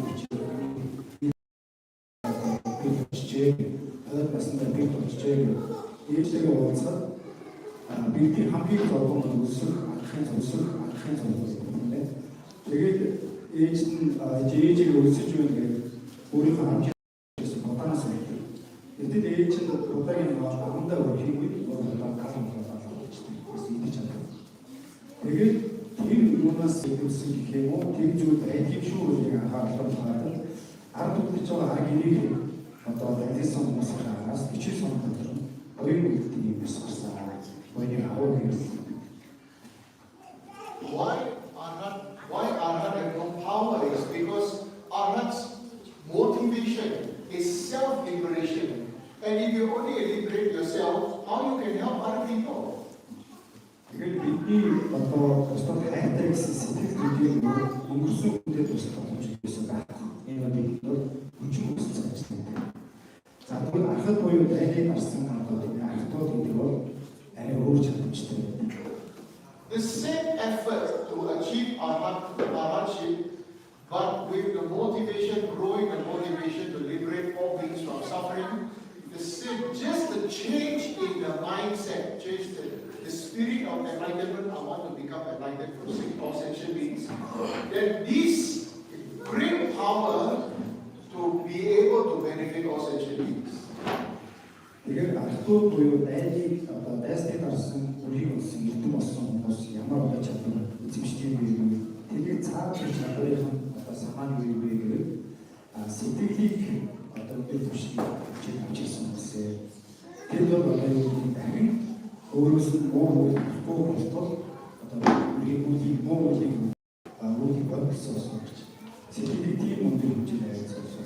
하나 말씀드린 그 이 시대가 와서 빌딩 한 비를 잡으면 무슨 큰 소리인데 되게 이제 우리 중에 우리가 함께 해서 못하는 소리. 이때 내일은 못하기는 아무다고 힘이 뭐가 가슴 가서 있잖아요. 되게 이거는 쓰기 개모 대주 대기슈로 제가 하던 아무도 그쪽 아기니 어떤 대대성 모습을 알아서 비추선 것들은 어린이 들이 있었어. 뭐냐 하고 Why Arhat have no power is because Arhat's motivation is self-liberation. And if you only liberate yourself, how you can help other people? 이걸 믿기 어떤 하이텍스 시스템이 무슨 문제도 있었다. 이런 우주에서 있습니다. 자, 또 아까 보여 내게 말씀한 것들이 아직도 되고 아니 오르지 않습니다. The same effort to achieve Arhatship, but with the motivation, growing the motivation to liberate all beings from suffering, just the change in the mindset, change the spirit of enlightenment. I want to become enlightened for all sentient beings. Then this great power to be able to benefit all sentient beings. 이게 아직도 보여 내지 어떤 데스티나스는 우리로서 유튜버스 것이 양말보다 작은 집시기를 되게 작은 작은 어떤 사만유의를 시티틱 어떤 뜻이 제일 붙였었어요. 그래도 말하는 게 그것은 뭐 그것도 어떤 우리 모두 벌써 시티틱 모두 문제가 있어서.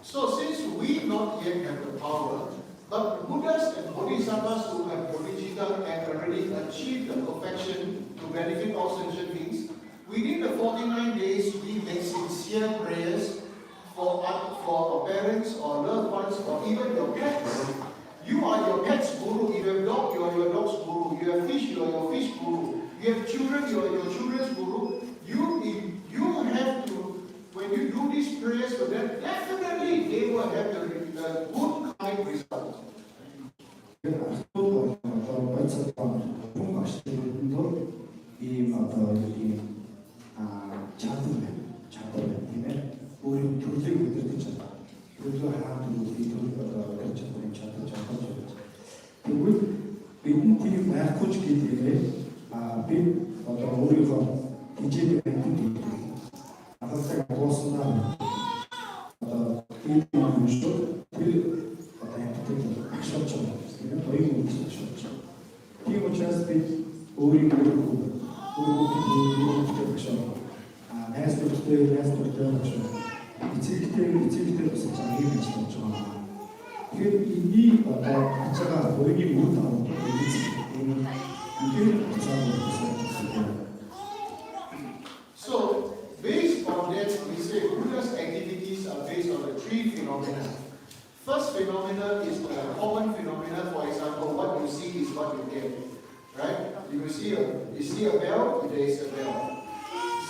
So since we not yet have the power, but Buddhas and Bodhisattvas who have bodhicitta and already achieved the perfection to benefit all sentient beings, within the 49 days we make sincere prayers for our parents or loved ones or even your pets. You are your pet's guru. If you have dog, you are your dog's guru. You have fish, you are your fish guru. You have children, you are your children's guru. If 이제 행동이 아까 보았으나 이 마음으로 그 어떤 행동을 쇼처럼 거의 못 쇼처 이거 just 우리 그룹 이치기대로 장애를 지었죠. 이 자체가 보이기 못하고 So, based on that, we say Buddha's activities are based on the three phenomena. First phenomena is the common phenomena. For example, what you see is what you get. Right? You see a bell, there is a bell.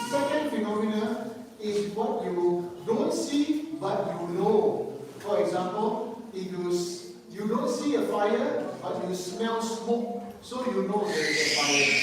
Second phenomena is what you don't see but you know. For example, if you don't see a fire but you smell smoke, so you know there is a fire.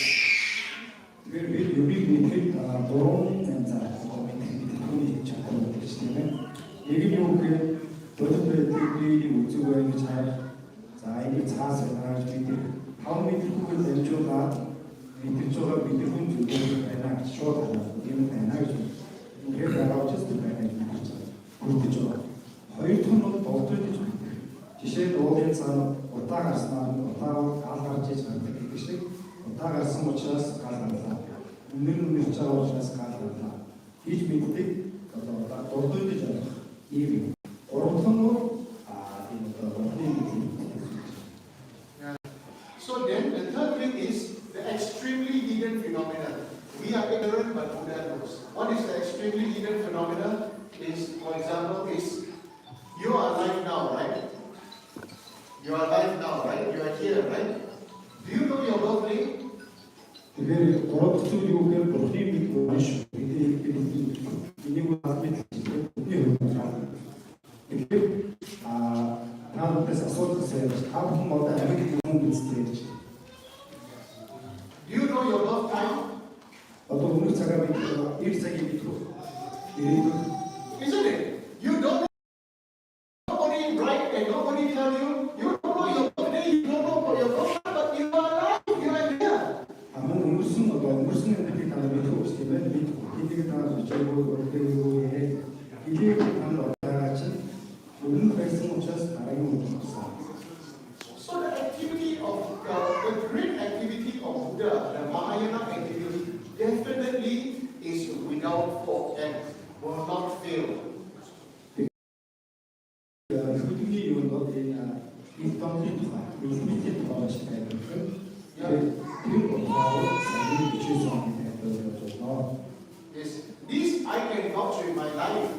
So then the third thing is the extremely hidden phenomena. We are ignorant but Buddha knows. What is the extremely hidden phenomena? Is, for example, is you are alive now, right? You are alive now, right? You are here, right? Do you know your birthday? Do you know your birth time? Isn't it? You don't know. Nobody write and nobody tell you. You don't know your birthday, you don't know about your birth time, but you are alive, you are here. So the activity of the great activity of Buddha, the Mahayana activity, definitely is without fault and will not fail. Yes, this I can vouch with my life.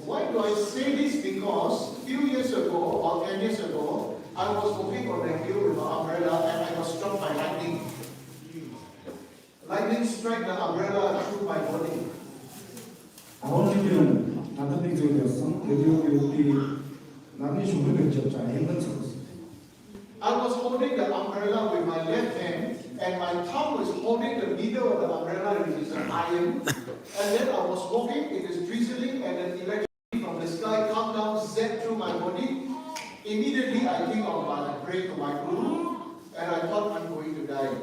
Why do I say this? Because a few years ago, or 10 years ago, I was walking on the hill with an umbrella and I was struck by lightning. Lightning struck the umbrella through my body. I was holding the umbrella with my left hand and my thumb was holding the middle of the umbrella, which is an iron. And then I was walking, it is drizzling, and then electricity from the sky come down, zapped through my body. Immediately I think of I pray to my guru, and I thought I'm going to die.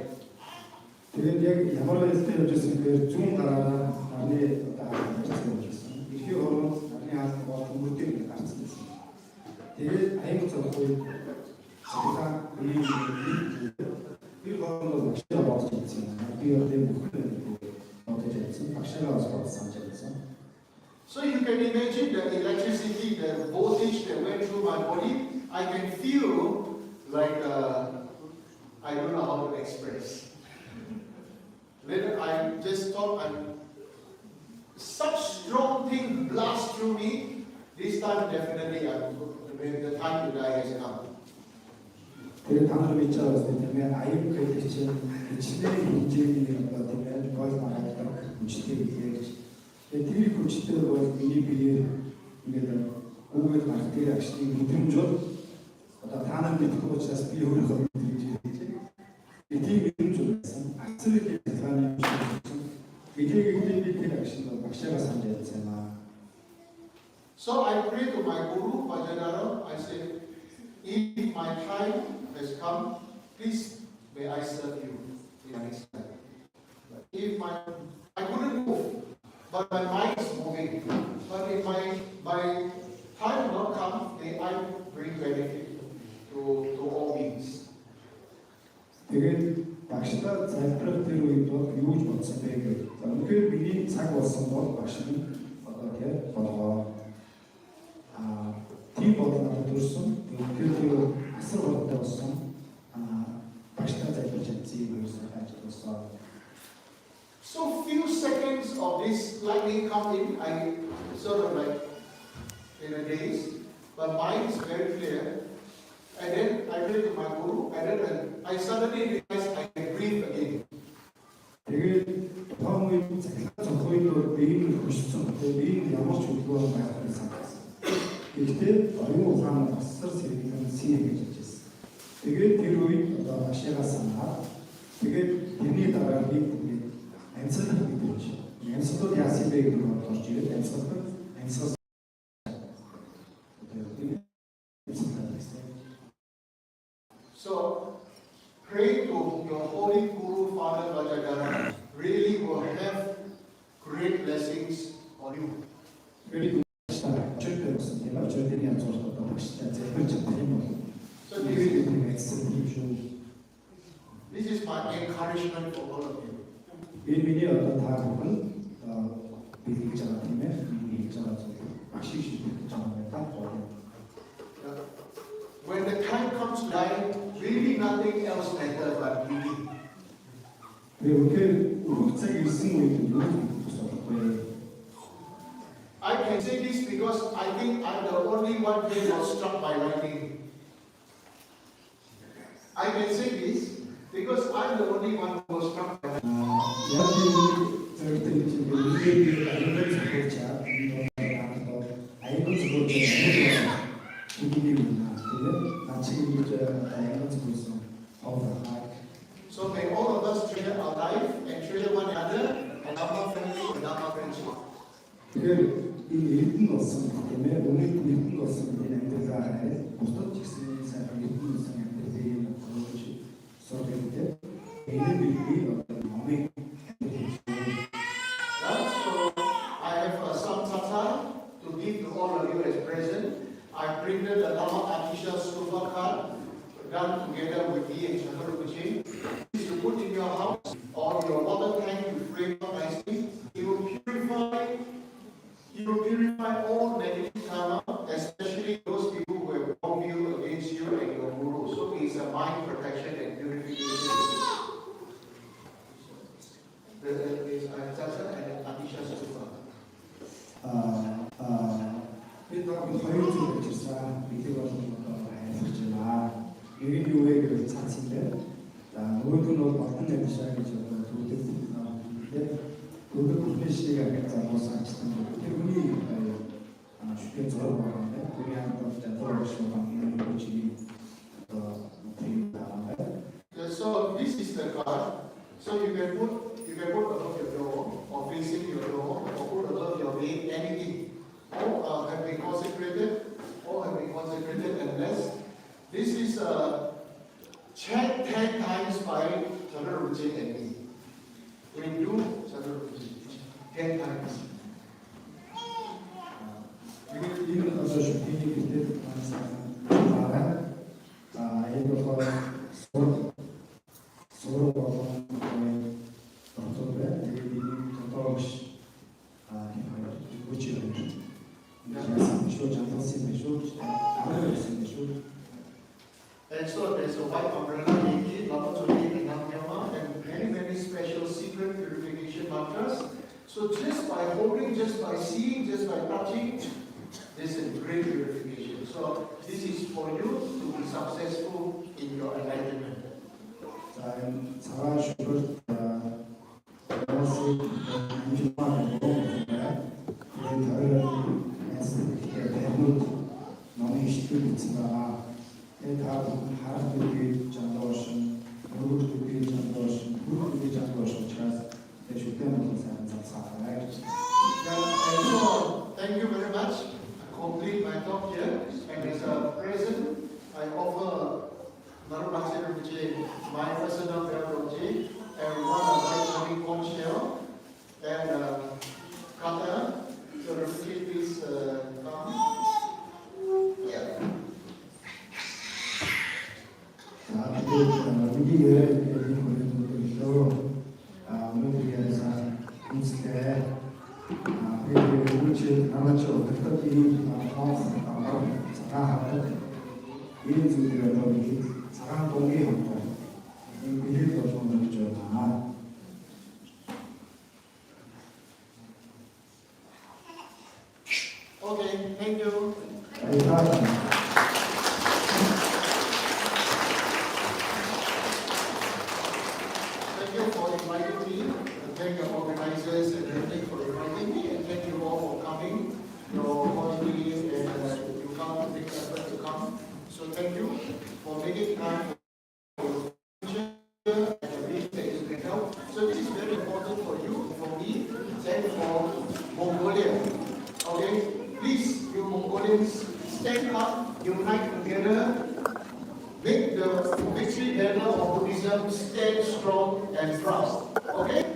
So you can imagine the electricity, the voltage that went through my body. I can feel like I don't know how to express. Later I just thought such strong thing blast through me. This time definitely the time to die has come. So I pray to my guru, Vajradhara. I say, if my time has come, please may I serve you in my next life. If I couldn't move, but my mind is moving. But if my time will not come, may I bring benefit to all beings. Тэгээд багшдаа залбирах тэр үед бол юу ч бодсон бэ гэдэг. За үнэхээр миний цаг болсон бол багш нь одоо тийм болгоо. Тийм бол надад төрсөн. Тэгэхээр тэр асар болтой болсон. Багшдаа залбирч чадсан юм байна гэсэн. So few seconds of this lightning come in, I sort of like in a daze, but mine is very clear. And then I went to my guru, and then I suddenly realized I can breathe again. Тэгээд томой цаглаа цохойдоор биеийг хөшсөн. Тэгээд биеийг ямар ч хөдөлгөөн байхгүй санагдсан. Гэхдээ оюун ухаан асар сэргийхэн сий гэж хэлжсэн. Тэгээд тэр үед одоо ашигаа санаа. Тэгээд тэрний дараа би амьсгалах гэдэг чинь. Амьсгалууд яасан бэ гэдэг нь орж ирээд амьсгал So, pray to your holy Guru, Father Vajradhara, really will have great blessings on you. Very good. So this is my encouragement for all of you. When the time comes to die, really nothing else matters but living. I can say this because I think I'm the only one who was struck by lightning. I can say this because I'm the only one who was struck by lightning. So may all of us treasure our life and treasure one another and Dharma family and Dharma friendship. So I have some tata to give to all of you as present. I printed the Dharma Atisha Stupa card done together with me and Singha Rinpoche. Please to put in your house or your water tank to frame up nicely. It will purify all negative karma, especially those people who have wronged you against you and your guru. So it's a mind protection and purification. There is Tata and Atisha Stupa. So this is the card. So you can put above your door or facing your door or put above your bed, anything. All have been consecrated. All have been consecrated unless this is chant 10 times by Singha Rinpoche and me. We do Singha Rinpoche 10 times. And so there's a white umbrella, and many special secret purification mantras. So just by holding, just by seeing, just by touching, this is great purification. So this is for you to be successful in your enlightenment. And so, thank you very much. I complete my talk here. And as a present, I Rinpoche, my personal Rinpoche, and one of my coming Conchel, and Kata. So Rinpoche, please come. Yeah. Okay, thank you. Thank you for inviting me. Thank the organizers and everything for inviting me, and thank you all for coming. Your holiday and you come to make effort to come. So thank you for making time for your future and everything that you can help. So this is very important for you, for me, and for Mongolia. Okay, please, you Mongolians, stand up, unite together. Make the victory banner of Buddhism stand strong and proud. Okay?